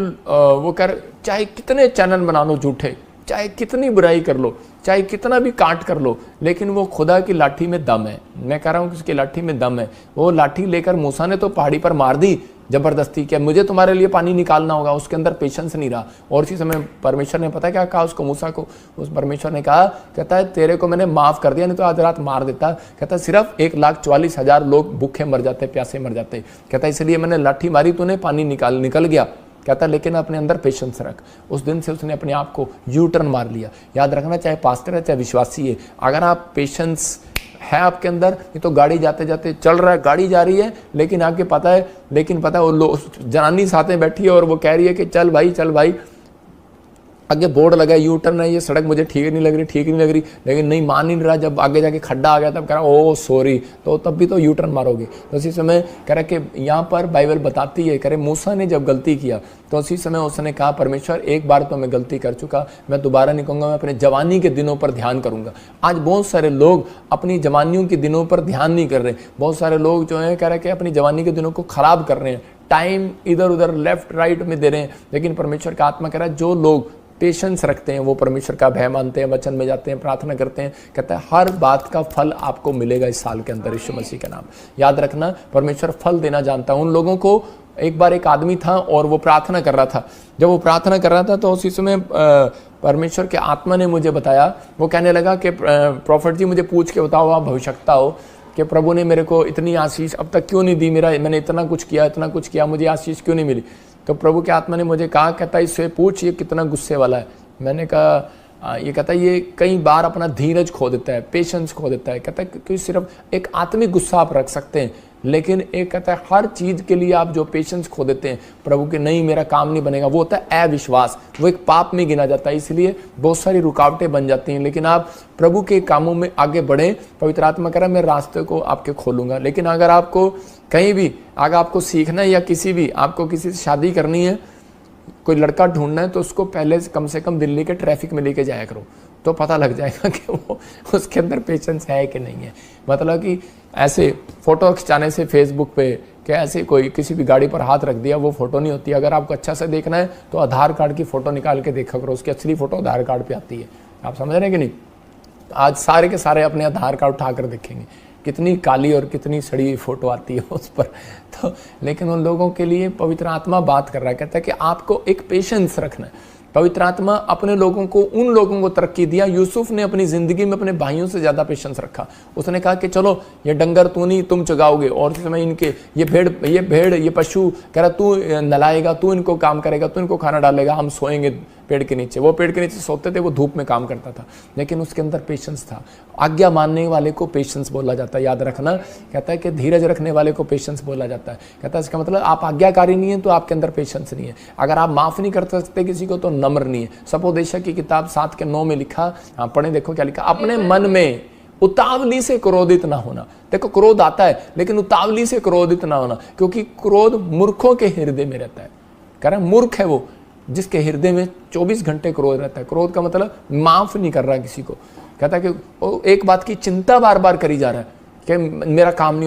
वो कर, चाहे कितने चैनल बना लो झूठे, चाहे कितनी बुराई कर लो, चाहे कितना भी काट कर लो, लेकिन वो खुदा की लाठी में दम है। मैं कह रहा हूँ कि उसकी लाठी में दम है। वो लाठी लेकर मूसा ने तो पहाड़ी पर मार दी, जबरदस्ती क्या मुझे तुम्हारे लिए पानी निकालना होगा, उसके अंदर पेशेंस नहीं रहा। और इसी समय परमेश्वर ने पता क्या कहा उसको, मूसा को, उस परमेश्वर ने कहा, कहता है तेरे को मैंने माफ कर दिया, नहीं तो आज रात मार देता। कहता है सिर्फ 1,44,000 लोग भूखे मर जाते, प्यासे मर जाते। कहता है इसलिए मैंने लाठी मारी, तूने पानी निकल गया। कहता लेकिन अपने अंदर पेशेंस रख। उस दिन से उसने अपने आप को यू टर्न मार लिया। याद रखना, चाहे पास्टर है चाहे विश्वासी है, अगर आप पेशेंस है आपके अंदर, ये तो गाड़ी जाते जाते चल रहा है, गाड़ी जा रही है, लेकिन आपके पता है वो जनानी साथ में बैठी है और वो कह रही है कि चल भाई, आगे बोर्ड लगा यू टर्न है, ये सड़क मुझे ठीक नहीं लग रही, लेकिन नहीं मान नहीं रहा। जब आगे जाके खड्डा आ गया तब कह रहा ओ सॉरी, तो तब भी तो यू टर्न मारोगे। तो उसी समय कह रहा कि यहाँ पर बाइबल बताती है, कह रहे मूसा ने जब गलती किया तो उसी समय उसने कहा परमेश्वर एक बार तो मैं गलती कर चुका, मैं दोबारा नहीं कहूँगा, मैं अपने जवानी के दिनों पर ध्यान करूँगा। आज बहुत सारे लोग अपनी जवानियों के दिनों पर ध्यान नहीं कर रहे। बहुत सारे लोग जो है कह रहे कि अपनी जवानी के दिनों को खराब कर रहे हैं, टाइम इधर उधर लेफ्ट राइट में दे रहे हैं। लेकिन परमेश्वर का आत्मा कह रहा है जो लोग पेशेंस रखते हैं, वो परमेश्वर का भय मानते हैं, वचन में जाते हैं, प्रार्थना करते हैं, कहता है हर बात का फल आपको मिलेगा इस साल के अंदर, यीशु मसीह के नाम। याद रखना, परमेश्वर फल देना जानता है। उन लोगों को एक बार एक आदमी था और वो प्रार्थना कर रहा था। जब वो प्रार्थना कर रहा था तो उसी समय परमेश्वर के आत्मा ने मुझे बताया, वो कहने लगा कि प्रॉफिट जी मुझे पूछ के बताओ, आप भविष्यवक्ता हो, कि प्रभु ने मेरे को इतनी आशीष अब तक क्यों नहीं दी, मैंने इतना कुछ किया, मुझे आशीष क्यों नहीं मिली। तो प्रभु के आत्मा ने मुझे कहा, कहता इससे पूछ ये कितना गुस्से वाला है। मैंने कहा ये कहता ये कई बार अपना धीरज खो देता है, पेशेंस खो देता है। कहता है क्योंकि सिर्फ एक आत्मिक गुस्सा आप रख सकते हैं, लेकिन एक कहता है हर चीज़ के लिए आप जो पेशेंस खो देते हैं, प्रभु के नहीं मेरा काम नहीं बनेगा, वो होता है अविश्वास, वो एक पाप में गिना जाता है। इसलिए बहुत सारी रुकावटें बन जाती हैं। लेकिन आप प्रभु के कामों में आगे बढ़ें, पवित्र आत्मा कह रहा है मैं रास्ते को आपके खोलूंगा। लेकिन अगर आपको कहीं भी अगर आपको सीखना है या आपको किसी से शादी करनी है, कोई लड़का ढूंढना है, तो उसको पहले कम से कम दिल्ली के ट्रैफिक में लेके जाया करो, तो पता लग जाएगा कि वो उसके अंदर पेशेंस है कि नहीं है। मतलब कि ऐसे फ़ोटो खिंचाने से फेसबुक पे क्या ऐसे कोई किसी भी गाड़ी पर हाथ रख दिया वो फ़ोटो नहीं होती। अगर आपको अच्छा से देखना है तो आधार कार्ड की फ़ोटो निकाल के देखा करो, उसकी असली फ़ोटो आधार कार्ड पे आती है। आप समझ रहे हैं कि नहीं? आज सारे के सारे अपने आधार कार्ड उठा कर देखेंगे, कितनी काली और कितनी सड़ी हुई फ़ोटो आती है उस पर। तो लेकिन उन लोगों के लिए पवित्र आत्मा बात कर रहा है, कहता है कि आपको एक पेशेंस रखना है। पवित्र आत्मा अपने लोगों को, उन लोगों को तरक्की दिया। यूसुफ ने अपनी ज़िंदगी में अपने भाइयों से ज़्यादा पेशेंस रखा। उसने कहा कि चलो ये डंगर तू नहीं तुम चगाओगे, और उस समय इनके ये भेड़ ये पशु कह रहा तू नलाएगा, तू इनको काम करेगा, तू इनको खाना डालेगा, हम सोएंगे पेड़ के नीचे। वो पेड़ के नीचे सोते थे, वो धूप में काम करता था, लेकिन उसके अंदर पेशेंस था। आज्ञा मानने वाले को पेशेंस बोला जाता है, याद रखना। कहता है कि धीरज रखने वाले को पेशेंस बोला जाता है। कहता है इसका मतलब आप आज्ञाकारी नहीं है तो आपके अंदर पेशेंस नहीं है। अगर आप माफ़ नहीं कर सकते किसी को तो नम्र नहीं है। सपोदेशक की किताब 7:9 में लिखा, हाँ पढ़े देखो क्या लिखा, अपने मन में उतावली से क्रोधित ना होना। देखो क्रोध आता है, लेकिन उतावली से क्रोधित ना होना, क्योंकि क्रोध मूर्खों के हृदय में रहता है। कह रहा मूर्ख है वो जिसके हृदय में 24 घंटे क्रोध रहता है। क्रोध का मतलब माफ नहीं कर रहा किसी को। कहता है कि वो एक बात की चिंता बार बार करी जा रहा है कि मेरा काम नहीं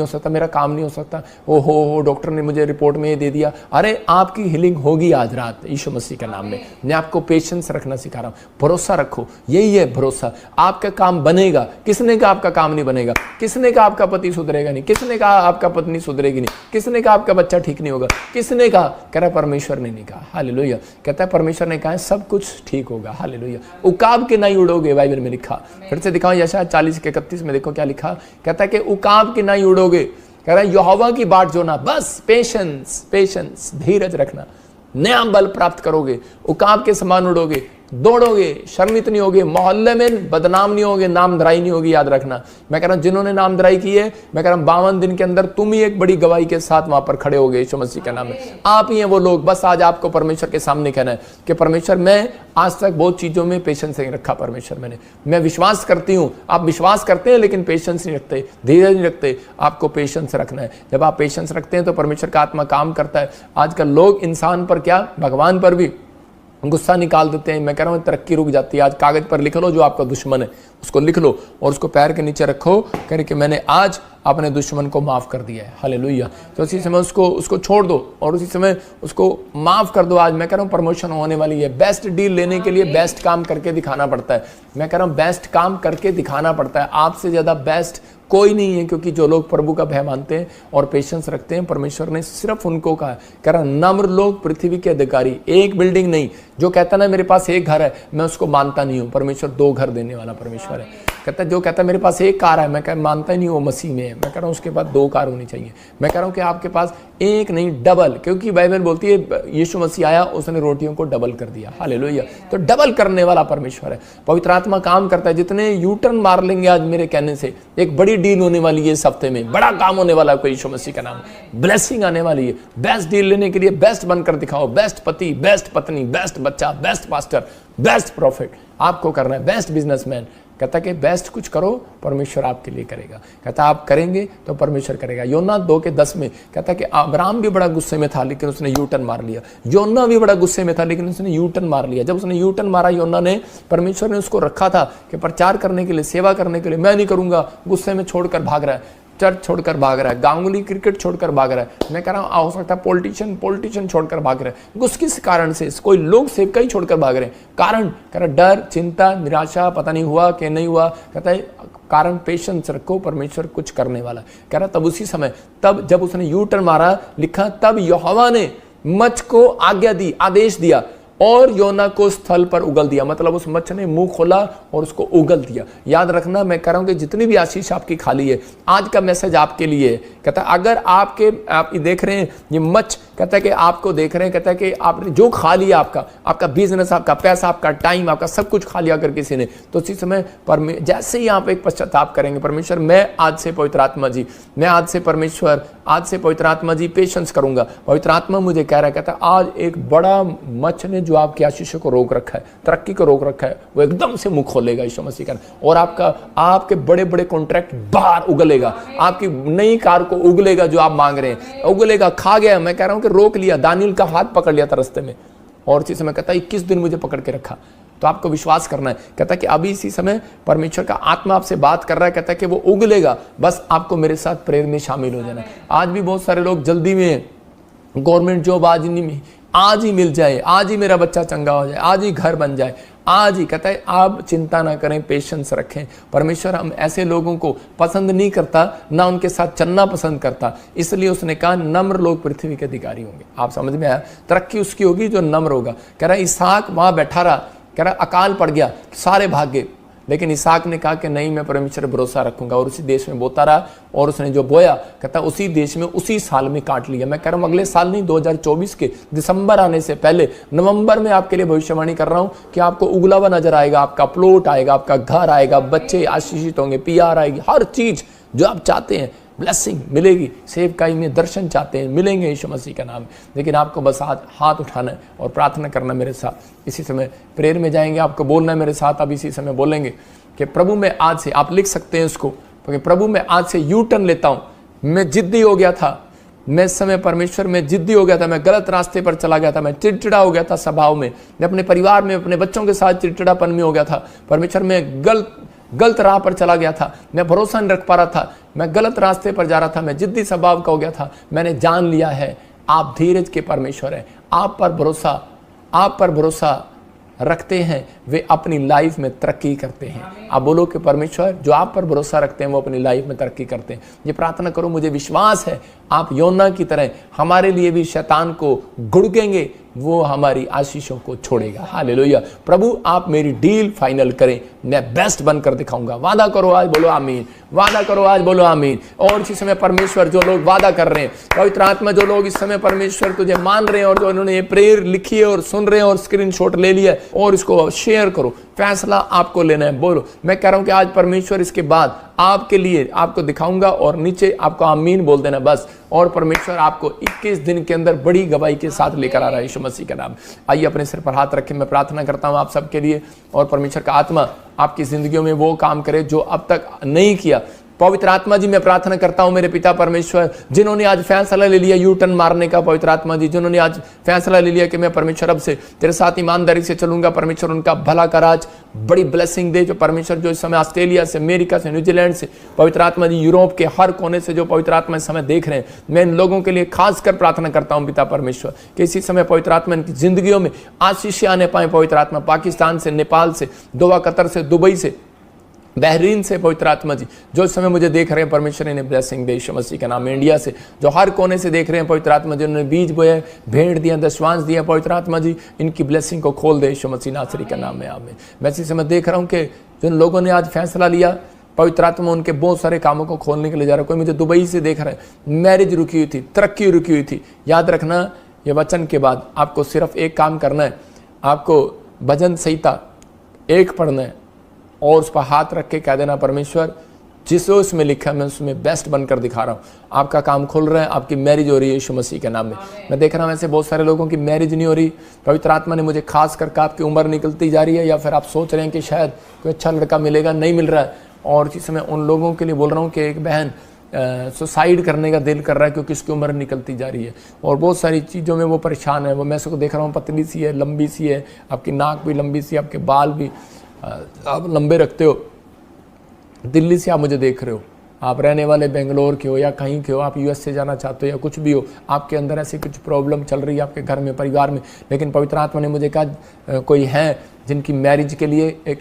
हो सकता, हो डॉक्टर ने मुझे रिपोर्ट में ये दे दिया। अरे आपकी हीलिंग होगी आज रात यीशु मसीह के नाम में। मैं आपको पेशेंस रखना सिखा रहा हूँ, भरोसा रखो, यही है भरोसा। आपका काम बनेगा। किसने कहा आपका काम नहीं बनेगा? किसने कहा आपका पति सुधरेगा नहीं? किसने कहा आपका पत्नी सुधरेगी नहीं? किसने कहा आपका बच्चा ठीक नहीं होगा? किसने कहा? कह रहा परमेश्वर ने नहीं कहा। हालेलुया। कहता है परमेश्वर ने कहा है सब कुछ ठीक होगा। हालेलुया। उकाब के नहीं उड़ोगे, बाइबल में लिखा। फिर से दिखाओ यशायाह 40:31 में देखो क्या लिखा। कहता है कि उकाब के नहीं उड़ोगे। कह रहा है यहोवा की बाट जोना, बस पेशेंस धीरज रखना, नया बल प्राप्त करोगे, उकाब के समान उड़ोगे, दौड़ोगे, शर्मित नहीं होगे, मोहल्ले में बदनाम नहीं होगे, नामधराई नहीं होगी। याद रखना, मैं कह रहा हूं जिन्होंने नामधराई की है, मैं कह रहा हूं 52 दिन के अंदर तुम ही एक बड़ी गवाही के साथ वहां पर खड़े होगे यीशु मसीह के नाम में। आप ही हैं वो लोग। बस आज आपको परमेश्वर के सामने कहना है कि परमेश्वर मैं आज तक बहुत चीजों में पेशेंस नहीं रखा। परमेश्वर मैं विश्वास करती हूँ, आप विश्वास करते हैं लेकिन पेशेंस नहीं रखते, धीरज नहीं रखते। आपको पेशेंस रखना है। जब आप पेशेंस रखते हैं तो परमेश्वर का आत्मा काम करता है। आजकल लोग इंसान पर क्या, भगवान पर भी गुस्सा निकाल देते हैं। मैं कह रहा हूँ तरक्की रुक जाती है। आज कागज पर लिख लो जो आपका दुश्मन है, उसको लिख लो और उसको पैर के नीचे रखो। कह रहे कि मैंने आज अपने दुश्मन को माफ़ कर दिया है। हालेलुया। तो उसी समय उसको छोड़ दो और उसी समय उसको माफ़ कर दो। आज मैं कह रहा हूँ प्रमोशन होने वाली है। बेस्ट डील लेने के लिए बेस्ट काम करके दिखाना पड़ता है। मैं कह रहा हूँ बेस्ट काम करके दिखाना पड़ता है। आपसे ज़्यादा बेस्ट कोई नहीं है, क्योंकि जो लोग प्रभु का भय मानते हैं और पेशेंस रखते हैं, परमेश्वर ने सिर्फ उनको कहा है, कह रहा नम्र लोग पृथ्वी के अधिकारी। एक बिल्डिंग नहीं, जो कहता ना मेरे पास एक घर है, मैं उसको मानता नहीं हूँ। परमेश्वर 2 घर देने वाला परमेश्वर है। कहता जो कहता मेरे पास एक कार है, मैं मानता ही नहीं वो मसीह में है। मैं कह रहा हूँ उसके पास 2 कार होनी चाहिए। मैं कह रहा हूँ कि आपके पास एक नहीं, डबल, क्योंकि बाइबल बोलती है यीशु मसीह आया, उसने रोटियों को डबल कर दिया। हालेलुया। तो डबल करने वाला परमेश्वर है। पवित्र आत्मा काम करता है। जितने यू टर्न मार लेंगे आज मेरे कहने से, एक बड़ी डील होने वाली है इस हफ्ते में, बड़ा काम होने वाला है। कोई यीशु मसीह का नाम, ब्लेसिंग आने वाली है। बेस्ट डील लेने के लिए बेस्ट बनकर दिखाओ। बेस्ट पति, बेस्ट पत्नी, बेस्ट बच्चा, बेस्ट पास्टर, बेस्ट प्रॉफिट आपको करना है। Best businessman. कहता कि बेस्ट कुछ करो, परमेश्वर आपके लिए करेगा। कहता आप करेंगे तो परमेश्वर करेगा। योना 2:10 में कहता कि अब्राहम भी बड़ा गुस्से में था, लेकिन उसने यू टर्न मार लिया। योना भी बड़ा गुस्से में था, लेकिन उसने यू टर्न मार लिया। जब उसने यू टर्न मारा योना ने, परमेश्वर ने उसको रखा था कि प्रचार करने के लिए, सेवा करने के लिए। मैं नहीं करूंगा, गुस्से में छोड़कर भाग रहा है, चर्च छोड़कर भाग रहा है, गांगुली क्रिकेट छोड़कर भाग रहा है। मैं कह रहा हूँ हो सकता है पॉलिटिशियन छोड़कर भाग रहे हैं। गुस्से किस कारण से? कोई लोग सेवका ही छोड़कर भाग रहे हैं। कारण कह रहा डर, चिंता, निराशा, पता नहीं हुआ कि नहीं हुआ। कहता है कारण पेशेंस रखो, परमेश्वर कुछ करने वाला। कह रहा तब उसी समय, तब जब उसने यू टर्न मारा, लिखा तब यहोवा ने मच्छ को आज्ञा दी, आदेश दिया और योना को स्थल पर उगल दिया। मतलब उस मच्छ ने मुंह खोला और उसको उगल दिया। याद रखना, मैं कह रहा हूं कि जितनी भी आशीष आपकी खाली है, आज का मैसेज आपके लिए है। कहता है अगर आप देख रहे हैं ये मच्छ, कहता है कि आपको देख रहे हैं, कहता है कि आपने जो खा लिया, आपका बिजनेस, आपका पैसा, आपका टाइम, आपका सब कुछ खा लिया अगर किसी ने, तो उसी समय जैसे ही आप एक पश्चाताप करेंगे, परमेश्वर मैं आज से पवित्र आत्मा जी, मैं आज से परमेश्वर, आज से पवित्र आत्मा जी पेशेंस करूंगा। पवित्र आत्मा मुझे कह रहा है, कहता है आज एक बड़ा मच्छ ने जो आपकी आशीषों को रोक रखा है, तरक्की को रोक रखा है, वो एकदम से मुंह खोलेगा यीशु मसीह का। और आपके बड़े बड़े कॉन्ट्रैक्ट बाहर उगलेगा, आपकी नई कार को उगलेगा जो आप मांग रहे हैं, उगलेगा। खा गया, मैं कह रहा हूं कि रोक लिया, दानियल का हाथ पकड़ लिया था रास्ते में, और इसी समय कहता है 21 दिन मुझे पकड़ के रखा। तो आपको विश्वास करना है। कहता है कि अभी इसी समय परमेश्वर का आत्मा आपसे बात कर रहा है। कहता है कि वो उगलेगा, बस आपको मेरे साथ प्रेयर में शामिल हो जाना है। आज भी बहुत सारे लोग जल्दी में, गवर्नमेंट जॉब आज ही मिल जाए, आज ही मेरा बच्चा चंगा हो जाए, आज ही घर बन जाए, आज ही। कहता है आप चिंता ना करें, पेशेंस रखें। परमेश्वर हम ऐसे लोगों को पसंद नहीं करता, ना उनके साथ चलना पसंद करता। इसलिए उसने कहा नम्र लोग पृथ्वी के अधिकारी होंगे। आप समझ में आया? तरक्की उसकी होगी जो नम्र होगा। कह रहा इसहाक वहां बैठा रहा, कह रहा अकाल पड़ गया, सारे भाग गए, लेकिन इसहाक ने कहा कि नहीं, मैं परमेश्वर पर भरोसा रखूंगा, और उसी देश में बोता रहा। और उसने जो बोया, कहता उसी देश में उसी साल में काट लिया। मैं कह रहा हूं अगले साल नहीं, 2024 के दिसंबर आने से पहले नवंबर में आपके लिए भविष्यवाणी कर रहा हूं कि आपको उगला हुआ नजर आएगा, आपका प्लॉट आएगा, आपका घर आएगा, बच्चे आशीषित होंगे, PR आएगी, हर चीज जो आप चाहते हैं ब्लेसिंग मिलेगी। सेवकाई में दर्शन चाहते हैं, मिलेंगे यीशु मसीह का नाम। लेकिन आपको बस आज हाथ उठाना है और प्रार्थना करना मेरे साथ। इसी समय प्रेयर में जाएंगे, आपको बोलना है मेरे साथ। अब इसी समय बोलेंगे कि प्रभु मैं आज से, आप लिख सकते हैं इसको, क्योंकि प्रभु मैं आज से यू टर्न लेता हूं। मैं जिद्दी हो गया था, मैं इस समय परमेश्वर में जिद्दी हो गया था, मैं गलत रास्ते पर चला गया था, मैं चिड़चिड़ा हो गया था स्वभाव में, मैं अपने परिवार में, अपने बच्चों के साथ चिड़चिड़ापन में हो गया था। परमेश्वर में गलत राह पर चला गया था, मैं भरोसा नहीं रख पा रहा था, मैं गलत रास्ते पर जा रहा था, मैं जिद्दी स्वभाव का हो गया था। मैंने जान लिया है आप धीरज के परमेश्वर हैं, आप पर भरोसा रखते हैं, वे अपनी लाइफ में तरक्की करते हैं। आप बोलो कि परमेश्वर जो आप पर भरोसा रखते हैं वो अपनी लाइफ में तरक्की करते हैं। ये प्रार्थना करो, मुझे विश्वास है आप योना की तरह हमारे लिए भी शैतान को घुड़केंगे, वो हमारी आशीषों को छोड़ेगा। हालेलुया। प्रभु आप मेरी डील फाइनल करें, मैं बेस्ट बनकर दिखाऊंगा। वादा करो आज, बोलो आमीन। वादा करो आज, बोलो आमीन। और इसी समय परमेश्वर जो लोग वादा कर रहे हैं, पवित्र आत्मा जो लोग इस समय परमेश्वर तुझे मान रहे हैं, और जो उन्होंने ये प्रेयर लिखी है और सुन रहे हैं और स्क्रीनशॉट ले लिया है, और इसको शेयर करो। फैसला आपको लेना है। बोलो, मैं कह रहा हूं कि आज परमेश्वर इसके बाद आपके लिए आपको दिखाऊंगा, और नीचे आपको आमीन बोल देना बस। और परमेश्वर आपको 21 दिन के अंदर बड़ी गवाही के साथ लेकर आ रहा है यीशु मसीह का नाम। आइए अपने सिर पर हाथ रखें। मैं प्रार्थना करता हूं आप सबके लिए, और परमेश्वर का आत्मा आपकी जिंदगियों में वो काम करे जो अब तक नहीं किया। पवित्र आत्मा जी मैं प्रार्थना करता हूं मेरे पिता परमेश्वर, जिन्होंने आज फैसला ले लिया यू टर्न मारने का, पवित्र आत्मा जी जिन्होंने आज फैसला ले लिया कि मैं परमेश्वर अब से तेरे साथ ईमानदारी से चलूंगा, परमेश्वर उनका भला का राज बड़ी ब्लेसिंग दे। जो परमेश्वर जो इस समय ऑस्ट्रेलिया से, अमेरिका से, न्यूजीलैंड से, पवित्र आत्मा जी यूरोप के हर कोने से जो पवित्र आत्मा इस समय देख रहे हैं, मैं इन लोगों के लिए खासकर प्रार्थना करता हूं पिता परमेश्वर कि इसी समय पवित्र आत्मा इनकी जिंदगियों में आशीष आने पाए। पवित्र आत्मा पाकिस्तान से, नेपाल से, दोहा, कतर से, दुबई से, बहरीन से, पवित्र आत्मा जी जो इस समय मुझे देख रहे हैं, परमेश्वर इन्हें ब्लेसिंग दे यीशु मसीह के नाम में। इंडिया से जो हर कोने से देख रहे हैं, पवित्र आत्मा जी उन्होंने बीज बोया, भेंट दिया, दशवांश दिया, पवित्र आत्मा जी इनकी ब्लेसिंग को खोल दे यीशु मसीह नासरी के नाम में, आमीन। मैं इसी समय देख रहा हूँ कि जिन लोगों ने आज फैसला लिया, पवित्र आत्मा उनके बहुत सारे कामों को खोलने के लिए जा रहा है। कोई मुझे दुबई से देख रहा है, मैरिज रुकी हुई थी, तरक्की रुकी हुई थी। याद रखना ये वचन के बाद आपको सिर्फ एक काम करना है, आपको भजन संहिता 1 पढ़ना है और उस पर हाथ रख के कह देना परमेश्वर जिस उसमें लिखा है मैं उसमें बेस्ट बनकर दिखा रहा हूँ। आपका काम खुल रहा है, आपकी मैरिज हो रही है यीशु मसीह के नाम में। मैं देख रहा हूँ ऐसे बहुत सारे लोगों की मैरिज नहीं हो रही। पवित्र आत्मा ने मुझे खास करके आपकी उम्र निकलती जा रही है, या फिर आप सोच रहे हैं कि शायद कोई अच्छा लड़का मिलेगा, नहीं मिल रहा है। और इसी समय उन लोगों के लिए बोल रहा हूँ कि एक बहन सुसाइड करने का दिल कर रहा है क्योंकि उसकी उम्र निकलती जा रही है और बहुत सारी चीज़ों में वो परेशान है। वो मैं उसको देख रहा हूँ, पतली सी है, लंबी सी है, आपकी नाक भी लंबी सी है, आपके बाल भी आप लंबे रखते हो। दिल्ली से आप मुझे देख रहे हो, आप रहने वाले बेंगलोर के हो या कहीं के हो, आप यूएस से जाना चाहते हो या कुछ भी हो, आपके अंदर ऐसी कुछ प्रॉब्लम चल रही है आपके घर में, परिवार में, लेकिन पवित्र आत्मा ने मुझे कहा कोई है जिनकी मैरिज के लिए एक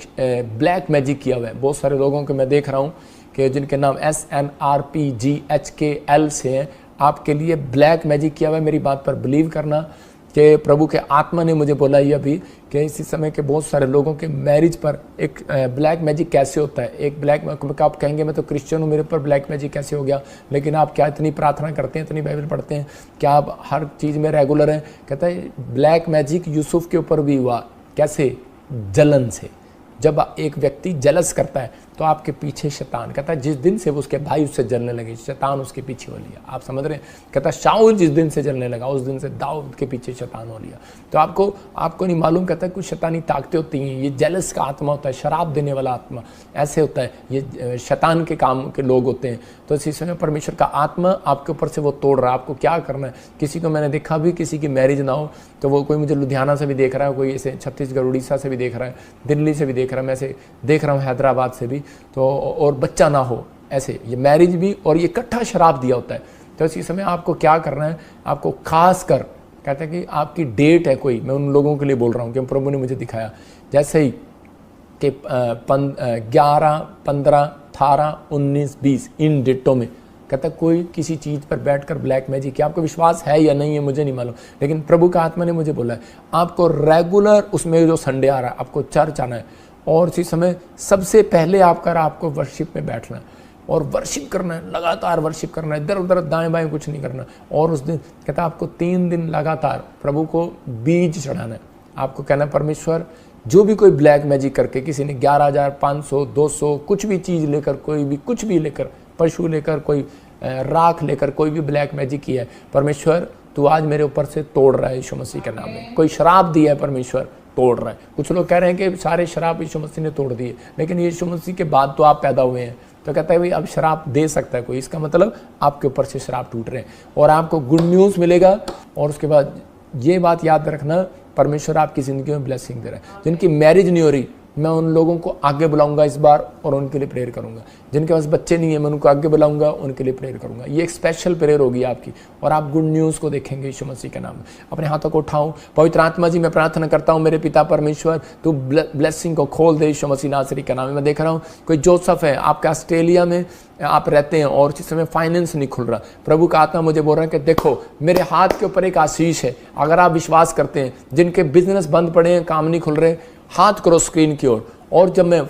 ब्लैक मैजिक किया हुआ है। बहुत सारे लोगों को मैं देख रहा हूँ कि जिनके नाम SNRPGHKL से हैं, आपके लिए ब्लैक मैजिक किया हुआ है। मेरी बात पर बिलीव करना कि प्रभु के आत्मा ने मुझे बोला ये अभी कि इसी समय के बहुत सारे लोगों के मैरिज पर एक ब्लैक मैजिक कैसे होता है। एक ब्लैक, आप कहेंगे मैं तो क्रिश्चियन हूँ, मेरे ऊपर ब्लैक मैजिक कैसे हो गया, लेकिन आप क्या इतनी प्रार्थना करते हैं, इतनी बाइबल पढ़ते हैं, क्या आप हर चीज़ में रेगुलर हैं? कहता है ब्लैक मैजिक यूसुफ के ऊपर भी हुआ। कैसे? जलन से। जब एक व्यक्ति जलस करता है तो आपके पीछे शैतान, कहता है जिस दिन से वो उसके भाई उससे जलने लगे, शैतान उसके पीछे हो लिया। आप समझ रहे हैं? कहता है शाऊल जिस दिन से जलने लगा उस दिन से दाऊद के पीछे शैतान हो लिया। तो आपको नहीं मालूम, कहता है कुछ शैतानी ताकतें होती हैं। ये जेलस का आत्मा होता है, शराब देने वाला आत्मा ऐसे होता है, ये शैतान के काम के लोग होते हैं। तो इसी समय परमेश्वर का आत्मा आपके ऊपर से वो तोड़ रहा है। आपको क्या करना है? किसी को मैंने देखा भी, किसी की मैरिज ना हो तो वो कोई मुझे लुधियाना से भी देख रहा है, कोई ऐसे छत्तीसगढ़ उड़ीसा से भी देख रहा है, दिल्ली से भी देख रहा है, मैं ऐसे देख रहा हूँ हैदराबाद से भी, तो और बच्चा ना हो, ऐसे ये मैरिज भी और ये इकट्ठा शराब दिया होता है। तो इसी समय आपको क्या करना है? आपको खास कर कहते हैं कि आपकी डेट है कोई, मैं उन लोगों के लिए बोल रहा हूँ कि प्रभु ने मुझे दिखाया, जैसे ही कि 11, 15, 18, 19, 20 इन डेटों में कहता कोई किसी चीज़ पर बैठकर ब्लैक मैजिक किया। आपको विश्वास है या नहीं है मुझे नहीं मालूम, लेकिन प्रभु का आत्मा ने मुझे बोला है आपको रेगुलर उसमें जो संडे आ रहा है आपको चर्च आना है और इसी समय सबसे पहले आपको वर्शिप में बैठना है और वर्शिप करना है, लगातार वर्शिप करना है, इधर उधर दाएं बाएं कुछ नहीं करना। और उस दिन कहता आपको 3 दिन लगातार प्रभु को बीज चढ़ाना है। आपको कहना परमेश्वर जो भी कोई ब्लैक मैजिक करके, किसी ने 11,500, 200 कुछ भी चीज़ लेकर, कोई भी कुछ भी लेकर, पशु लेकर, कोई राख लेकर, कोई भी ब्लैक मैजिक किया है, परमेश्वर तू आज मेरे ऊपर से तोड़ रहा है यीशु मसीह के नाम में। कोई शराब दिया है, परमेश्वर तोड़ रहा है। कुछ लोग कह रहे हैं कि सारे शराब यीशु मसीह ने तोड़ दिए, लेकिन यीशु मसीह के बाद तो आप पैदा हुए हैं। तो कहता है भाई अब शराब दे सकता है कोई, इसका मतलब आपके ऊपर से शराब टूट रहे हैं और आपको गुड न्यूज़ मिलेगा। और उसके बाद ये बात याद रखना, परमेश्वर आपकी ज़िंदगी में ब्लेसिंग दे रहा है। जिनकी मैरिज नहीं हो रही, मैं उन लोगों को आगे बुलाऊंगा इस बार और उनके लिए प्रेयर करूंगा। जिनके पास बच्चे नहीं है, मैं उनको आगे बुलाऊंगा, उनके लिए प्रेयर करूंगा। ये एक स्पेशल प्रेयर होगी आपकी और आप गुड न्यूज़ को देखेंगे यीशु मसीह के नाम में। अपने हाथों को उठाऊं। पवित्र आत्मा जी मैं प्रार्थना करता हूं मेरे पिता परमेश्वर, तू ब्लेसिंग को खोल दे यीशु मसीह नासरी के नाम में। मैं देख रहा हूँ कोई जोसेफ है, आपके ऑस्ट्रेलिया में आप रहते हैं और इस समय फाइनेंस नहीं खुल रहा। प्रभु का आत्मा मुझे बोल रहा है कि देखो मेरे हाथ के ऊपर एक आशीष है। अगर आप विश्वास करते हैं, जिनके बिजनेस बंद पड़े हैं, काम नहीं खुल रहे, हाथ करो स्क्रीन की ओर। और जब मैं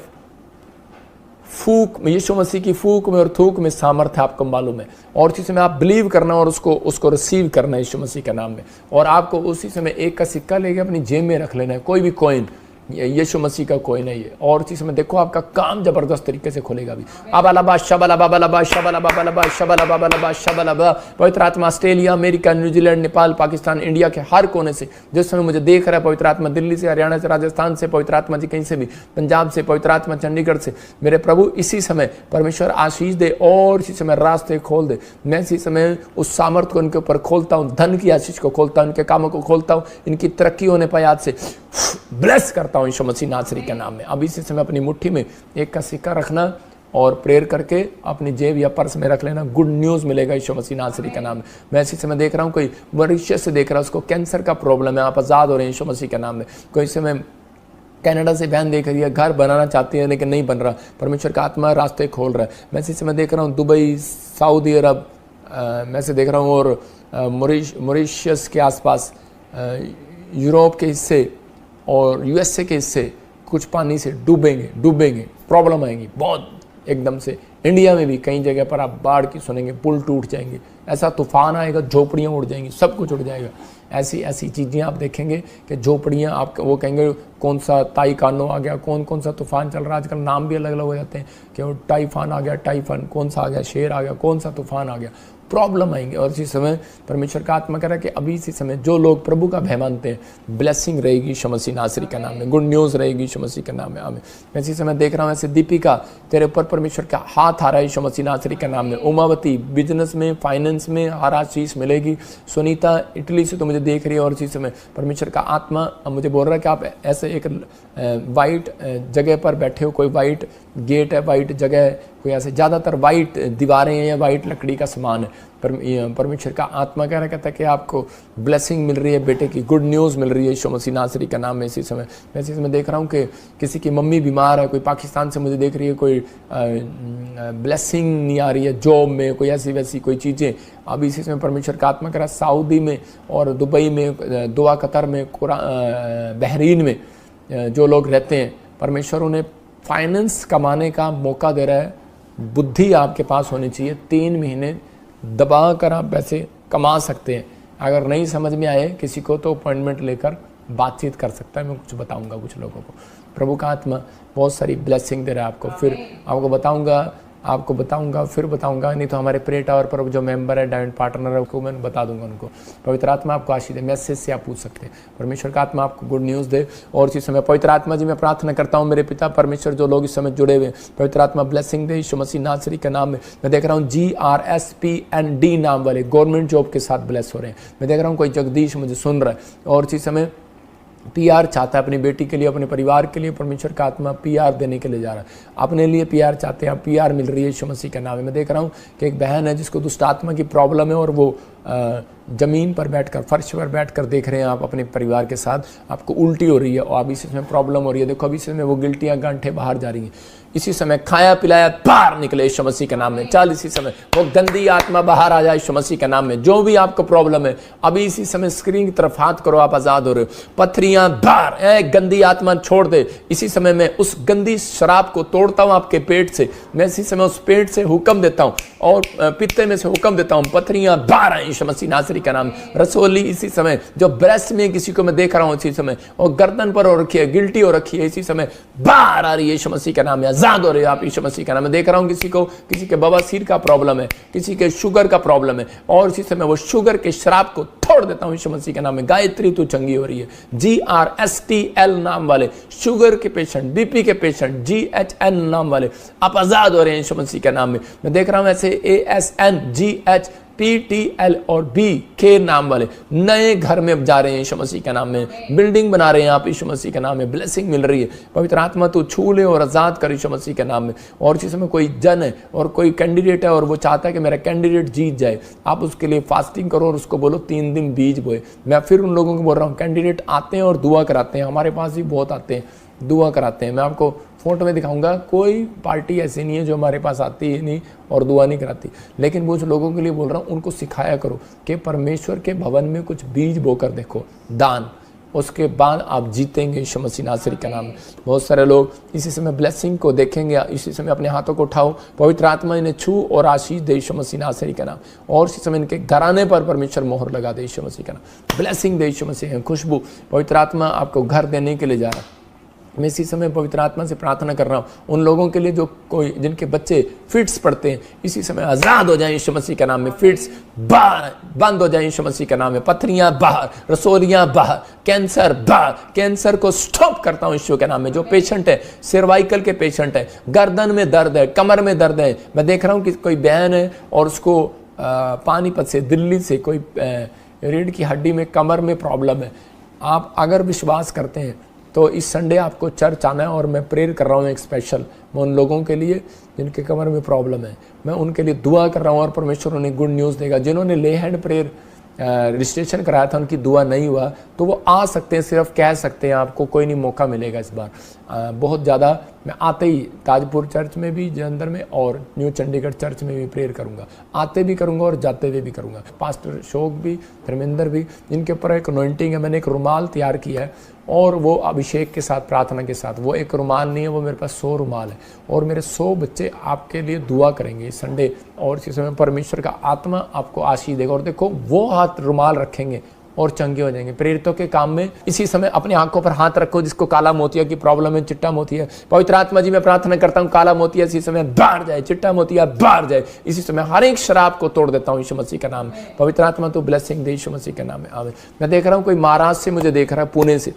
फूक, यीशु मसीह की फूक में और थूक में सामर्थ्य आपको मालूम है, और उसी समय आप बिलीव करना और उसको रिसीव करना है यीशु मसीह के नाम में। और आपको उसी समय एक का सिक्का लेके अपनी जेब में रख लेना है, कोई भी कॉइन, यीशु मसीह का कोई नहीं है। और चीज़ में देखो आपका काम जबरदस्त तरीके से खुलेगा भी। अबलबा शबलबा बलबा शबलबा बलबा शबलबा बलबा शबलबा। पवित्र आत्मा Australia, America, New Zealand, Nepal, Pakistan, India के हर कोने से जिस समय मुझे देख रहा है, पवित्र आत्मा दिल्ली से, हरियाणा से, राजस्थान से, पवित्र आत्मा जी कहीं से भी, पंजाब से, पवित्र आत्मा चंडीगढ़ से, मेरे प्रभु इसी समय परमेश्वर आशीष दे और इसी समय रास्ते खोल दे। मैं इसी समय उस सामर्थ्य को इनके ऊपर खोलता हूँ, धन की आशीष को खोलता हूँ, इनके कामों को खोलता हूँ, इनकी तरक्की होने पर याद से ब्लेस करता हूँ यीशु मसीह नासरी के नाम में। अब इसी समय अपनी मुट्ठी में एक का सिक्का रखना और प्रेयर करके अपनी जेब या पर्स में रख लेना। गुड न्यूज़ मिलेगा यीशु मसीह नासरी का नाम में। मैं इसी समय देख रहा हूँ कोई मॉरिशस से देख रहा है, उसको कैंसर का प्रॉब्लम है, आप आज़ाद हो रहे हैं यीशु मसीह के नाम में। कोई समय कनाडा से बहन देख रही है, घर बनाना चाहती है लेकिन नहीं बन रहा, परमेश्वर का आत्मा रास्ते खोल रहा है। मैं इसी समय देख रहा हूँ दुबई, सऊदी अरब, मैं से देख रहा हूँ और मॉरिशस के आसपास, यूरोप के हिस्से और यूएसए के हिस्से कुछ पानी से डूबेंगे, प्रॉब्लम आएंगी बहुत एकदम से। इंडिया में भी कई जगह पर आप बाढ़ की सुनेंगे, पुल टूट जाएंगे, ऐसा तूफान आएगा, झोपड़ियाँ उड़ जाएंगी, सब कुछ उड़ जाएगा। ऐसी चीज़ें आप देखेंगे कि झोपड़ियाँ आप वो कहेंगे कौन सा ताई कानो आ गया, कौन सा तूफान चल रहा है। आजकल नाम भी अलग अलग हो जाते हैं कि वो टाइफान आ गया, टाइफन कौन सा आ गया, शेर आ गया, कौन सा तूफान आ गया, प्रॉब्लम आएंगे। और इसी समय परमेश्वर का आत्मा कह रहा है कि अभी इसी समय जो लोग प्रभु का भय मानते हैं, ब्लेसिंग रहेगी यीशु मसीह नासरी का नाम में, गुड न्यूज़ रहेगी यीशु मसीह के नाम में। आमीन। मैं इसी समय देख रहा हूँ ऐसे दीपिका, तेरे ऊपर परमेश्वर का हाथ आ रहा है यीशु मसीह नासरी का नाम में। उमावती, बिजनेस में, फाइनेंस में हर आशीष मिलेगी। सुनीता, इटली से तो मुझे देख रही है और इसी समय परमेश्वर का आत्मा मुझे बोल रहा है कि आप ऐसे एक वाइट जगह पर बैठे हो, कोई वाइट गेट है, वाइट जगह है, कोई ऐसे ज़्यादातर वाइट दीवारें हैं या वाइट लकड़ी का सामान है। परमेश्वर का आत्मा कह रहा कहता है कि आपको ब्लेसिंग मिल रही है, बेटे की गुड न्यूज़ मिल रही है यीशु मसीह नासरी का नाम में। इसी समय मैं इसी समय देख रहा हूँ कि किसी की मम्मी बीमार है, कोई पाकिस्तान से मुझे देख रही है, कोई ब्लेसिंग नहीं आ रही है जॉब में, कोई ऐसी वैसी कोई चीज़ें। अब इसी समय परमेश्वर का आत्मा कह रहा है सऊदी में और दुबई में, दुआ कतर में, बहरीन में जो लोग रहते हैं, परमेश्वर उन्हें फाइनेंस कमाने का मौका दे रहा है। बुद्धि आपके पास होनी चाहिए, 3 महीने दबा कर आप पैसे कमा सकते हैं। अगर नहीं समझ में आए किसी को तो अपॉइंटमेंट लेकर बातचीत कर सकता है। मैं कुछ बताऊंगा कुछ लोगों को, प्रभु का आत्मा बहुत सारी ब्लेसिंग दे रहा है आपको। फिर आपको बताऊंगा फिर बताऊंगा, नहीं तो हमारे प्रे टावर पर जो मेंबर है, डायमंड पार्टनर है, उसको मैं बता दूंगा उनको। पवित्र आत्मा आपको आशीष दे, मैसेज से आप पूछ सकते हैं। परमेश्वर का आत्मा आपको गुड न्यूज़ दे। और इसी समय पवित्र आत्मा जी मैं प्रार्थना करता हूँ मेरे पिता परमेश्वर, जो लोग इस समय जुड़े हुए, पवित्र आत्मा ब्लेसिंग दे यीशु मसीह नासरी के नाम में। मैं देख रहा हूँ GRSPND नाम वाले गवर्नमेंट जॉब के साथ ब्लेस हो रहे हैं। मैं देख रहा हूँ कोई जगदीश मुझे सुन रहा है और इसी समय PR चाहता है अपनी बेटी के लिए, अपने परिवार के लिए। परमेश्वर का आत्मा PR देने के लिए जा रहा है, अपने लिए PR चाहते हैं, PR मिल रही है यीशु मसीह के नाम में। मैं देख रहा हूँ कि एक बहन है जिसको दुष्ट आत्मा की प्रॉब्लम है और वो ज़मीन पर बैठकर, फर्श पर बैठकर देख रहे हैं आप अपने परिवार के साथ, आपको उल्टी हो रही है और अभी इसमें प्रॉब्लम हो रही है। देखो अभी इसमें वो गिल्टियाँ गांठें बाहर जा रही हैं। इसी समय खाया पिलाया बाहर निकले यीशु मसीह के नाम में। चल इसी समय वो गंदी आत्मा बाहर आ जाए यीशु मसीह के नाम में। जो भी आपको प्रॉब्लम है अभी इसी समय स्क्रीन की तरफ हाथ करो, आप आज़ाद हो रहे हो। पथरियाँ बाहर, गंदी आत्मा छोड़ दे। इसी समय मैं उस गंदी शराब को तोड़ता हूँ आपके पेट से। मैं इसी समय उस पेट से हुक्म देता हूँ और पित्ते में से हुक्म देता हूँ, पथरियाँ बाहर आए यीशु मसीह नासरी का नाम। रसोली इसी समय जो ब्रेस्ट में किसी को मैं देख रहा हूँ इसी समय, और गर्दन पर हो रखी है, गिल्टी हो रखी है, इसी समय बाहर आ रही है यीशु मसीह का नाम में। आजाद हो रहे हो आप यीशु मसीह का नाम में। देख रहा हूँ किसी के बवासीर का प्रॉब्लम है, किसी के शुगर का प्रॉब्लम है और इसी समय वो शुगर के शराब को तोड़ देता हूँ यीशु मसीह के नाम में। गायत्री तू चंगी हो रही है। GRSTL नाम वाले शुगर के पेशेंट, BP के पेशेंट, GHN नाम वाले आप आजाद हो रहे हैं यीशु मसीह के नाम में। मैं देख रहा हूँ ऐसे ASN GH PTL और BK नाम वाले नए घर में जा रहे हैं यीशु मसीह के नाम में। बिल्डिंग बना रहे हैं आप यीशु मसीह के नाम में। ब्लेसिंग मिल रही है। पवित्र आत्मा तू छू ले और आजाद कर यीशु मसीह के नाम में। और इसी समय कोई जन है और कोई कैंडिडेट है और वो चाहता है कि मेरा कैंडिडेट जीत जाए, आप उसके लिए फास्टिंग करो और उसको बोलो 3 दिन बीज बोए। मैं फिर उन लोगों को बोल रहा हूँ, कैंडिडेट आते हैं और दुआ कराते हैं, हमारे पास भी बहुत आते हैं, दुआ कराते हैं। मैं आपको फोटो में दिखाऊंगा, कोई पार्टी ऐसी नहीं है जो हमारे पास आती ही नहीं और दुआ नहीं कराती। लेकिन वो जो लोगों के लिए बोल रहा हूँ उनको सिखाया करो कि परमेश्वर के भवन में कुछ बीज बोकर देखो, दान, उसके बाद आप जीतेंगे यीशु मसीह नासरी का नाम। बहुत सारे लोग इसी समय ब्लेसिंग को देखेंगे। इसी समय अपने हाथों को उठाओ, पवित्र आत्मा इन्हें छू और आशीष दे यीशु मसीह नासरी का नाम। और इसी समय इनके घराने पर परमेश्वर मोहर लगा दे यीशु मसीह का नाम। ब्लेसिंग दे यीशु मसीह, खुशबू। पवित्र आत्मा आपको घर देने के लिए जा रहा है। मैं इसी समय पवित्र आत्मा से प्रार्थना कर रहा हूँ उन लोगों के लिए जो कोई जिनके बच्चे फिट्स पड़ते हैं, इसी समय आज़ाद हो जाएं यीशु मसीह के नाम में। फिट्स बाहर, बंद हो जाएं यीशु मसीह के नाम में। पथरियाँ बाहर, रसोलियाँ बाहर, कैंसर बाहर, कैंसर को स्टॉप करता हूँ यीशु के नाम में। जो पेशेंट है, सर्वाइकल के पेशेंट है, गर्दन में दर्द है, कमर में दर्द है, मैं देख रहा हूँ कि कोई बहन है और उसको पानीपत से, दिल्ली से कोई रीढ़ की हड्डी में, कमर में प्रॉब्लम है। आप अगर विश्वास करते हैं तो इस संडे आपको चर्च आना है और मैं प्रेयर कर रहा हूँ एक स्पेशल। मैं उन लोगों के लिए जिनके कमर में प्रॉब्लम है, मैं उनके लिए दुआ कर रहा हूँ और परमेश्वर उन्हें गुड न्यूज़ देगा। जिन्होंने ले हैंड प्रेयर रजिस्ट्रेशन कराया था, उनकी दुआ नहीं हुआ तो वो आ सकते हैं, सिर्फ कह सकते हैं, आपको कोई नहीं मौका मिलेगा इस बार। बहुत ज़्यादा मैं आते ही ताजपुर चर्च में भी, जलंधर में और न्यू चंडीगढ़ चर्च में भी प्रेयर करूँगा। आते भी करूँगा और जाते हुए भी करूँगा। पास्टर शोक भी, धर्मेंद्र भी, जिनके ऊपर एक अनॉइंटिंग है। मैंने एक रुमाल तैयार किया है और वो अभिषेक के साथ, प्रार्थना के साथ, वो एक रुमाल नहीं है, वो मेरे पास 100 रुमाल है और मेरे 100 बच्चे आपके लिए दुआ करेंगे इस संडे। और इसी समय परमेश्वर का आत्मा आपको आशीष देगा। और देखो, वो हाथ रुमाल रखेंगे और चंगे हो जाएंगे प्रेरितों के काम में। इसी समय अपने आंखों पर हाथ रखो जिसको काला मोतिया की प्रॉब्लम है, चिट्टा मोतिया। पवित्र आत्मा जी, मैं प्रार्थना करता हूँ काला मोतिया इसी समय बाहर जाए, चिट्टा मोतिया बाहर जाए। इसी समय हर एक शराब को तोड़ देता हूँ यीशु मसीह का नाम। पवित्र आत्मा तो ब्लेसिंग दे यीशु मसीह के नाम में, आमीन। मैं देख रहा हूँ कोई महाराष्ट्र से मुझे देख रहा है, पुणे से,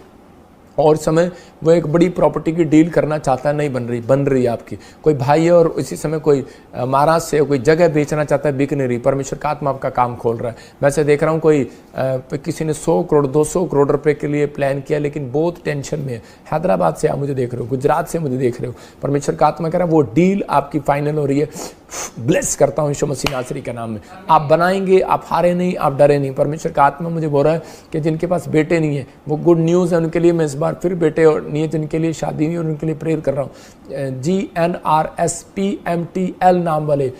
और इस समय वो एक बड़ी प्रॉपर्टी की डील करना चाहता है, नहीं बन रही आपकी। कोई भाई है और इसी समय कोई महाराष्ट्र से कोई जगह बेचना चाहता है, बिक नहीं रही। परमेश्वर का आत्मा आपका काम खोल रहा है। वैसे देख रहा हूँ कोई किसी ने 100 करोड़ 200 करोड़ रुपए के लिए प्लान किया, लेकिन बहुत टेंशन में है। हैदराबाद से आप मुझे देख रहे हो, गुजरात से मुझे देख रहे हो। परमेश्वर का आत्मा कह रहा है वो डील आपकी फाइनल हो रही है। ब्लेस करता हूँ यीशु मसीह नासरी के नाम में। आप बनाएंगे, आप हारे नहीं, आप डरे नहीं। परमेश्वर का आत्मा मुझे बोल रहा है कि जिनके पास बेटे नहीं है, वो गुड न्यूज़ है उनके लिए। मैं इस बार फिर बेटे और नहीं है, जिनके लिए शादी नहीं है, उनके लिए प्रेयर कर रहा हूँ। GNRSPMTL नाम वाले